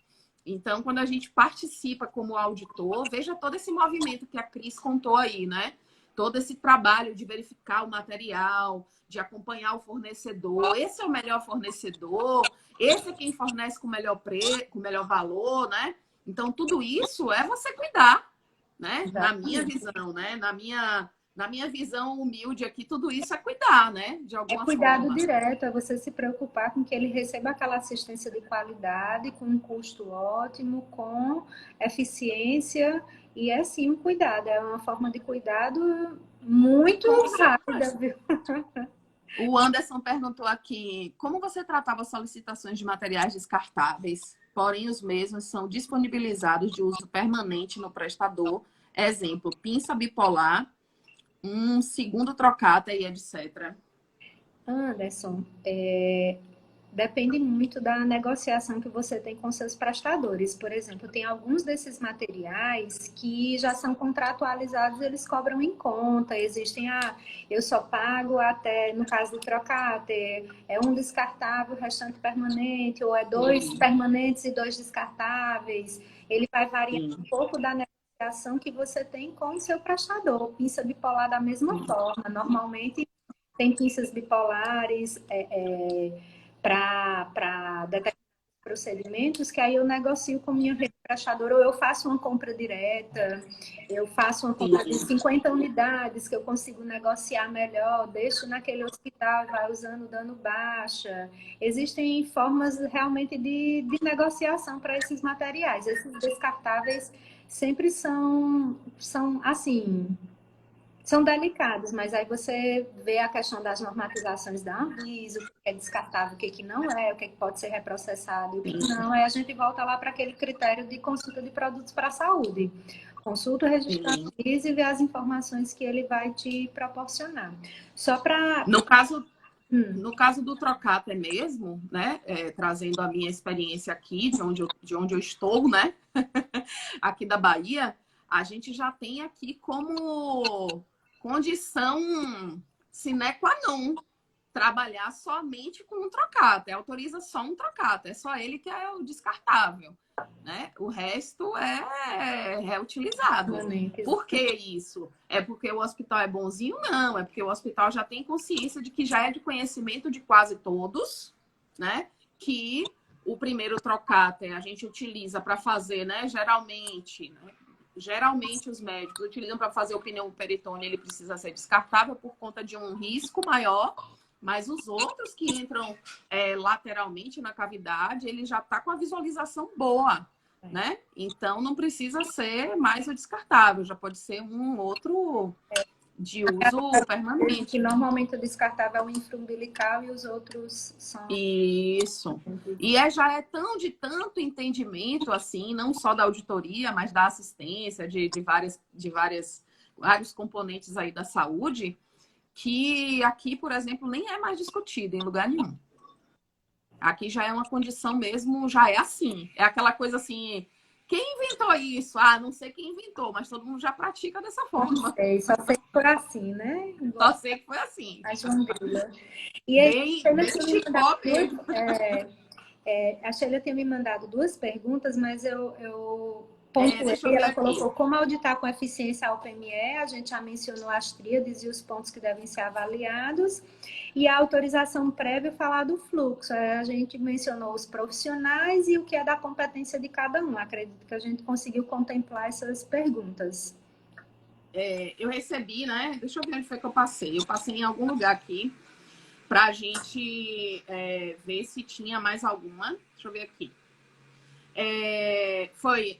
Então, quando a gente participa como auditor, veja todo esse movimento que a Cris contou aí, né? Todo esse trabalho de verificar o material, de acompanhar o fornecedor. Esse é o melhor fornecedor, esse é quem fornece com o melhor preço, com o melhor valor, né? Então, tudo isso é você cuidar, né? Exatamente. Na minha visão, né? Na minha visão humilde aqui, tudo isso é cuidar, né? De alguma Cuidado forma. direto, é você se preocupar com que ele receba aquela assistência de qualidade, com um custo ótimo, com eficiência, e é sim um cuidado, é uma forma de cuidado muito rápida, viu? O Anderson perguntou aqui, como você tratava solicitações de materiais descartáveis, porém os mesmos são disponibilizados de uso permanente no prestador, exemplo, pinça bipolar, um segundo trocata e etc. Anderson, depende muito da negociação que você tem com seus prestadores. Por exemplo, tem alguns desses materiais que já são contratualizados, eles cobram em conta. Existem eu só pago até, no caso do trocate, é um descartável, o restante permanente, ou é dois permanentes e dois descartáveis. Ele vai variar um pouco da negociação que você tem com o seu prestador. Pinça bipolar da mesma forma. Normalmente tem pinças bipolares para determinados procedimentos que aí eu negocio com minha rede prestadora ou eu faço uma compra direta, eu faço uma compra de 50 unidades que eu consigo negociar melhor, deixo naquele hospital, vai usando dando baixa. Existem formas realmente de negociação para esses materiais. Esses descartáveis sempre são assim, são delicados, mas aí você vê a questão das normatizações da Anvisa, o que é descartável, o que não é, o que pode ser reprocessado e o que não. Aí a gente volta lá para aquele critério de consulta de produtos para a saúde. Consulta o registro da Anvisa e vê as informações que ele vai te proporcionar. Só para... No caso do trocata mesmo, né? Trazendo a minha experiência aqui, de onde eu estou, né? Aqui da Bahia, a gente já tem aqui como condição sine qua non trabalhar somente com um trocata. Autoriza só um trocata, é só ele que é o descartável, né? O resto é reutilizado. Por que isso? É porque o hospital é bonzinho? Não, é porque o hospital já tem consciência de que já é de conhecimento de quase todos, né? Que o primeiro trocata a gente utiliza para fazer, né? Geralmente os médicos utilizam para fazer o pneu peritônio, ele precisa ser descartável por conta de um risco maior, mas os outros que entram lateralmente na cavidade, ele já está com a visualização boa, né? Então não precisa ser mais o descartável, já pode ser um outro de uso permanente. Que normalmente o descartável é o infraumbilical e os outros são... Isso. E já é de tanto entendimento, assim, não só da auditoria, mas da assistência, de vários componentes aí da saúde, que aqui, por exemplo, nem é mais discutido em lugar nenhum. Aqui já é uma condição mesmo, já é assim. É aquela coisa assim, Quem inventou isso? Ah, não sei quem inventou, mas todo mundo já pratica dessa forma. É, só sei que foi assim, né? Só Igual sei que foi assim. a João. E aí, Bem, Sheila bem tinha me mandado Chicó mesmo. a Sheila tinha me mandado duas perguntas, mas eu pontuei. Deixa eu ver Ela aqui. colocou como auditar com eficiência a OPME. A gente já mencionou as tríades e os pontos que devem ser avaliados. E a autorização prévia falar do fluxo. A gente mencionou os profissionais e o que é da competência de cada um. Acredito que a gente conseguiu contemplar essas perguntas. Eu recebi, né? Deixa eu ver onde foi que eu passei. Eu passei em algum lugar aqui para a gente ver se tinha mais alguma. Deixa eu ver aqui.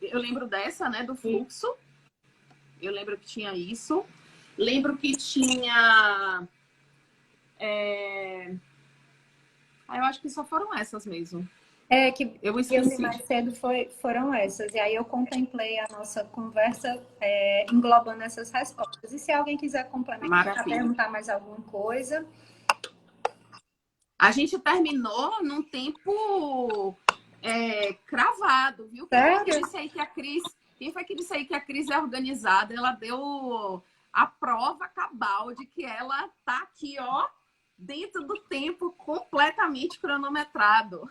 Eu lembro dessa, né? Do fluxo. Eu lembro que tinha isso. Lembro que tinha. Eu acho que só foram essas mesmo. Que Eu eu vi esqueci. mais cedo foram essas. E aí eu contemplei a nossa conversa englobando essas respostas. E se alguém quiser complementar, Maravilha. perguntar mais alguma coisa. A gente terminou num tempo cravado, viu? Quem foi que Sério? disse aí que a Cris. Quem foi que disse aí que a Cris é organizada? Ela deu a prova cabal de que ela tá aqui, ó, dentro do tempo completamente cronometrado.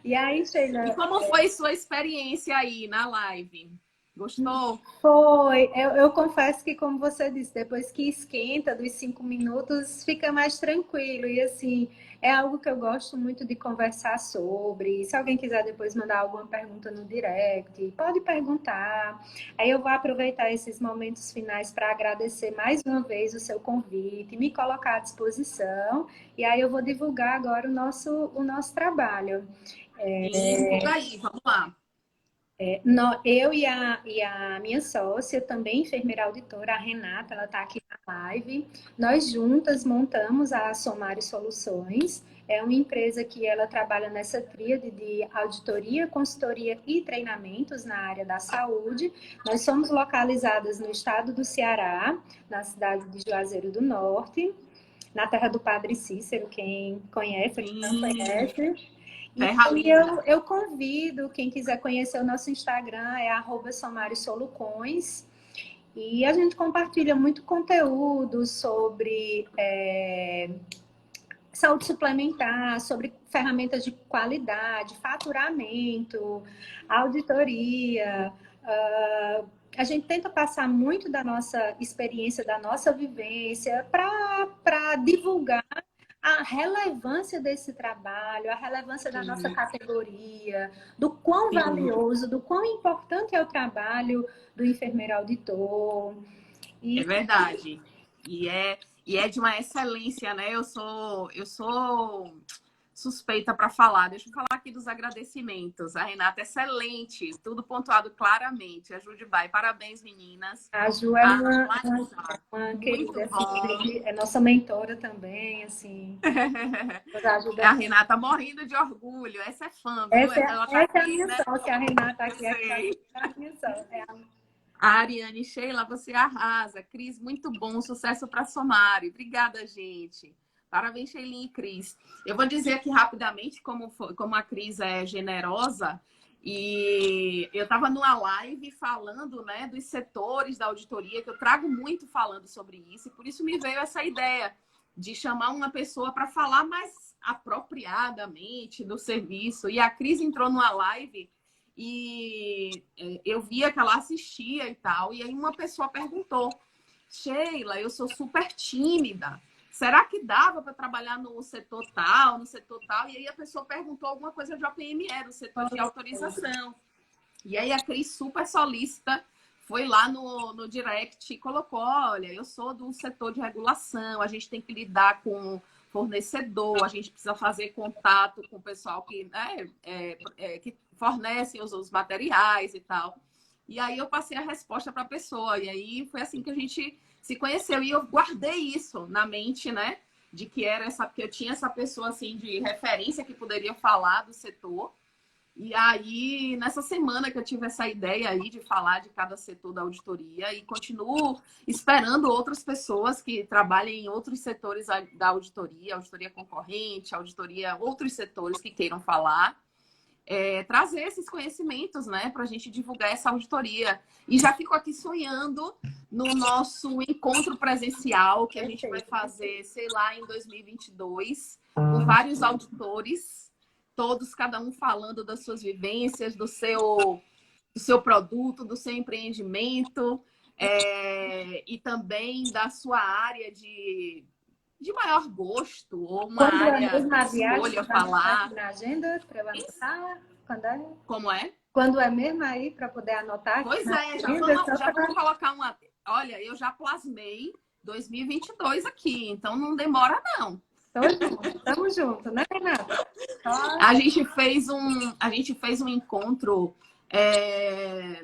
E aí, Sheila, E como foi sua experiência aí na live? Gostou? foi. Eu confesso que, como você disse, depois que esquenta dos 5 minutos, fica mais tranquilo. E assim, é algo que eu gosto muito de conversar sobre. Se alguém quiser depois mandar alguma pergunta no direct, pode perguntar. Aí eu vou aproveitar esses momentos finais para agradecer mais uma vez o seu convite, me colocar à disposição. E aí eu vou divulgar agora o nosso trabalho. E divulga aí, vamos lá. Eu e a minha sócia, também enfermeira auditora, a Renata, ela está aqui na live. Nós juntas montamos a Somário Soluções. É uma empresa que ela trabalha nessa tríade de auditoria, consultoria e treinamentos na área da saúde. Nós somos localizadas no estado do Ceará, na cidade de Juazeiro do Norte, na terra do Padre Cícero, quem conhece, quem não conhece. E Terra aí linda. eu convido, quem quiser conhecer o nosso Instagram, é @somariosolucões. E a gente compartilha muito conteúdo sobre saúde suplementar, sobre ferramentas de qualidade, faturamento, auditoria. A gente tenta passar muito da nossa experiência, da nossa vivência, para divulgar a relevância desse trabalho, a relevância da nossa categoria, do quão Sim. valioso, do quão importante é o trabalho do enfermeiro auditor. É E verdade. E é de uma excelência, né? Eu sou suspeita para falar. Deixa eu falar aqui dos agradecimentos. A Renata, excelente, tudo pontuado claramente. A Judibai, parabéns, meninas. a Ju é A uma muito querida, bom. assim, é nossa mentora também, assim, nos ajuda. A Renata morrendo de orgulho. Essa é fã, viu? Essa Ela tá é a aqui, minha né? sócia, a Renata aqui, é Sei. a minha sócia. A Ariane, Sheila, você arrasa. Cris, muito bom. Sucesso para Somari. Obrigada, gente. Parabéns, Sheilinha e Cris. Eu vou dizer aqui rapidamente como a Cris é generosa. E eu estava numa live falando, né, dos setores da auditoria, que eu trago muito falando sobre isso, e por isso me veio essa ideia de chamar uma pessoa para falar mais apropriadamente do serviço. E a Cris entrou numa live e eu via que ela assistia e tal. E aí uma pessoa perguntou: Sheila, eu sou super tímida. Será que dava para trabalhar no setor tal, no setor tal? E aí a pessoa perguntou alguma coisa de OPME, do setor de autorização. E aí a Cris, super solícita, foi lá no direct e colocou: olha, eu sou do setor de regulação, a gente tem que lidar com fornecedor, a gente precisa fazer contato com o pessoal que, né, que fornecem os materiais e tal. E aí eu passei a resposta para a pessoa, e aí foi assim que a gente se conheceu. E eu guardei isso na mente, né? De que era porque eu tinha essa pessoa assim de referência que poderia falar do setor. E aí, nessa semana que eu tive essa ideia aí de falar de cada setor da auditoria, e continuo esperando outras pessoas que trabalhem em outros setores da auditoria, auditoria concorrente, auditoria, outros setores que queiram falar. trazer esses conhecimentos, né, para a gente divulgar essa auditoria. E já fico aqui sonhando no nosso encontro presencial que a gente vai fazer, sei lá, em 2022, com vários auditores, todos, cada um falando das suas vivências, do seu produto, do seu empreendimento, e também da sua área de maior gosto, ou uma Quando é área mesmo a que viagem, escolha vai anotar falar. aqui na agenda para eu anotar? Quando é? Como é? Quando é mesmo aí para poder anotar aqui Pois na é, agenda? já vamos colocar uma. Olha, eu já plasmei 2022 aqui, então não demora, não. Tamo junto, né, Renata? A gente fez um encontro,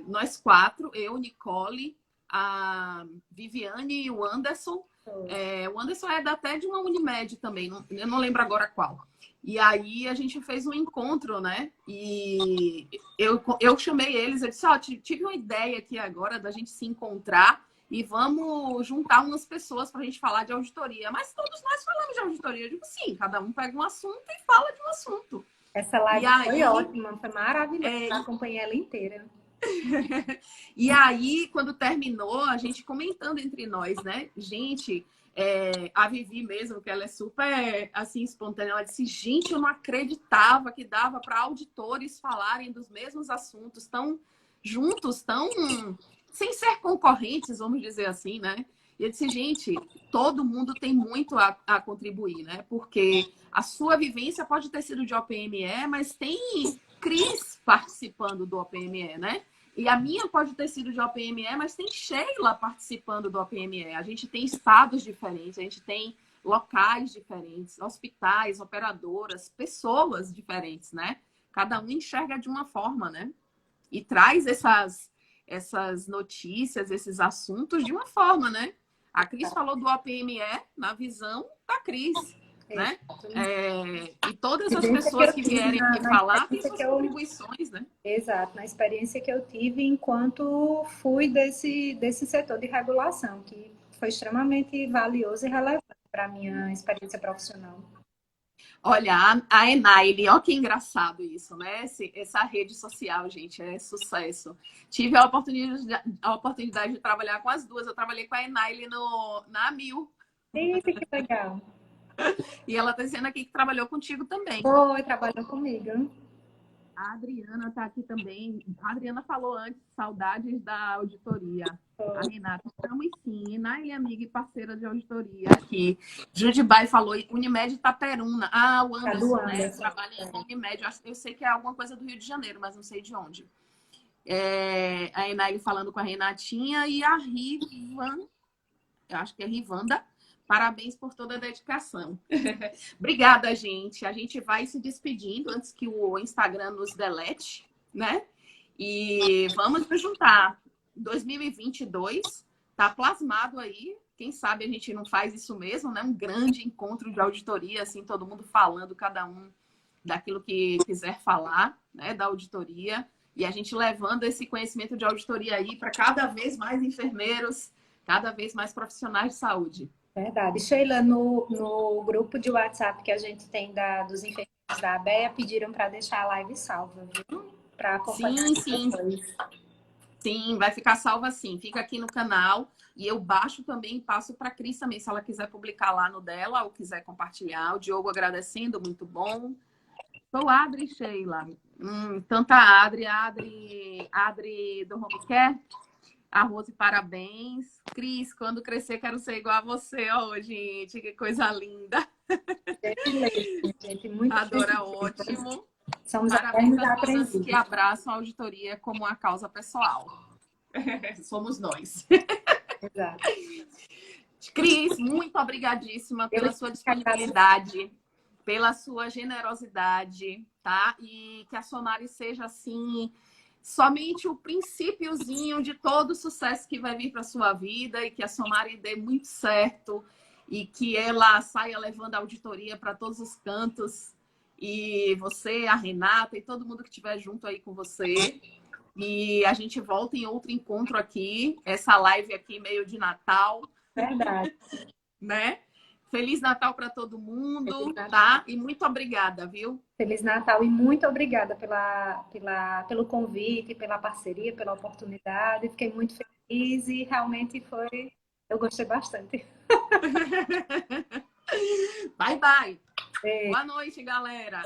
nós quatro, eu, Nicole, a Viviane e o Anderson. O Anderson é até de uma Unimed também, eu não lembro agora qual. E aí a gente fez um encontro, né? E eu chamei eles, eu disse, tive uma ideia aqui agora da gente se encontrar e vamos juntar umas pessoas para a gente falar de auditoria. Mas todos nós falamos de auditoria. Eu digo, sim, cada um pega um assunto e fala de um assunto. Essa live foi ótima, foi maravilhosa. Acompanhei ela inteira. E aí, quando terminou, a gente comentando entre nós, né? Gente, a Vivi mesmo, que ela é super, assim, espontânea, ela disse, gente, eu não acreditava que dava para auditores falarem dos mesmos assuntos tão juntos, tão sem ser concorrentes, vamos dizer assim, né? E eu disse, gente, todo mundo tem muito a contribuir, né? Porque a sua vivência pode ter sido de OPME, mas tem Cris participando do OPME, né? E a minha pode ter sido de OPME, mas tem Sheila participando do OPME. A gente tem estados diferentes, a gente tem locais diferentes, hospitais, operadoras, pessoas diferentes, né? Cada um enxerga de uma forma, né? E traz essas notícias, esses assuntos de uma forma, né? A Cris falou do OPME na visão da Cris, né? E todas as pessoas que vierem aqui falar têm suas contribuições, né? Exato, na experiência que eu tive enquanto fui desse setor de regulação, que foi extremamente valioso e relevante para a minha experiência profissional. Olha, a Enaile, ó que engraçado isso, né? Essa rede social, gente, é sucesso. Tive a oportunidade de trabalhar com as duas. Eu trabalhei com a Enaile na Amil. Eita, que legal. E ela está dizendo aqui que trabalhou contigo também. Foi, trabalhou comigo. A Adriana está aqui também. A Adriana falou antes, saudades da auditoria. A Renata, estamos sim. Enaile, amiga e parceira de auditoria aqui. Judibai falou, Unimed Itaperuna. Ah, o Anderson, né? Trabalha em Unimed. Eu sei que é alguma coisa do Rio de Janeiro, mas não sei de onde. A Enaile falando com a Renatinha e a Rivan, eu acho que é Rivanda. Parabéns por toda a dedicação. Obrigada, gente. A gente vai se despedindo antes que o Instagram nos delete, né? E vamos nos juntar. 2022 tá plasmado aí. Quem sabe a gente não faz isso mesmo, né? Um grande encontro de auditoria, assim, todo mundo falando, cada um daquilo que quiser falar, né? Da auditoria. E a gente levando esse conhecimento de auditoria aí para cada vez mais enfermeiros, cada vez mais profissionais de saúde. Verdade. Sheila, no grupo de WhatsApp que a gente tem dos enfermeiros da ABEA, pediram para deixar a live salva, viu? Para acompanhar depois. Sim, vai ficar salva sim. Fica aqui no canal e eu baixo também e passo para a Cris também, se ela quiser publicar lá no dela ou quiser compartilhar. O Diogo agradecendo, muito bom. Sou Adri, Sheila. Tanta Adri do Home Care. A Rose, parabéns. Cris, quando crescer, quero ser igual a você. Oh, gente, que coisa linda. Gente, muito Adora, ótimo. Somos parabéns às pessoas que abraçam a auditoria como uma causa pessoal. Somos nós. Exato. Cris, muito obrigadíssima pela sua disponibilidade, pela sua generosidade, tá? E que a Sonari seja, assim, somente o princípiozinho de todo o sucesso que vai vir para sua vida e que a Sonari dê muito certo e que ela saia levando a auditoria para todos os cantos. E você, a Renata e todo mundo que estiver junto aí com você. E a gente volta em outro encontro aqui, essa live aqui meio de Natal. Verdade. Né? Feliz Natal para todo mundo, Feliz Natal. tá? E muito obrigada, viu? Feliz Natal e muito obrigada pelo convite, pela parceria, pela oportunidade. Fiquei muito feliz e realmente foi. Eu gostei bastante. Bye, bye. Beijo. Boa noite, galera.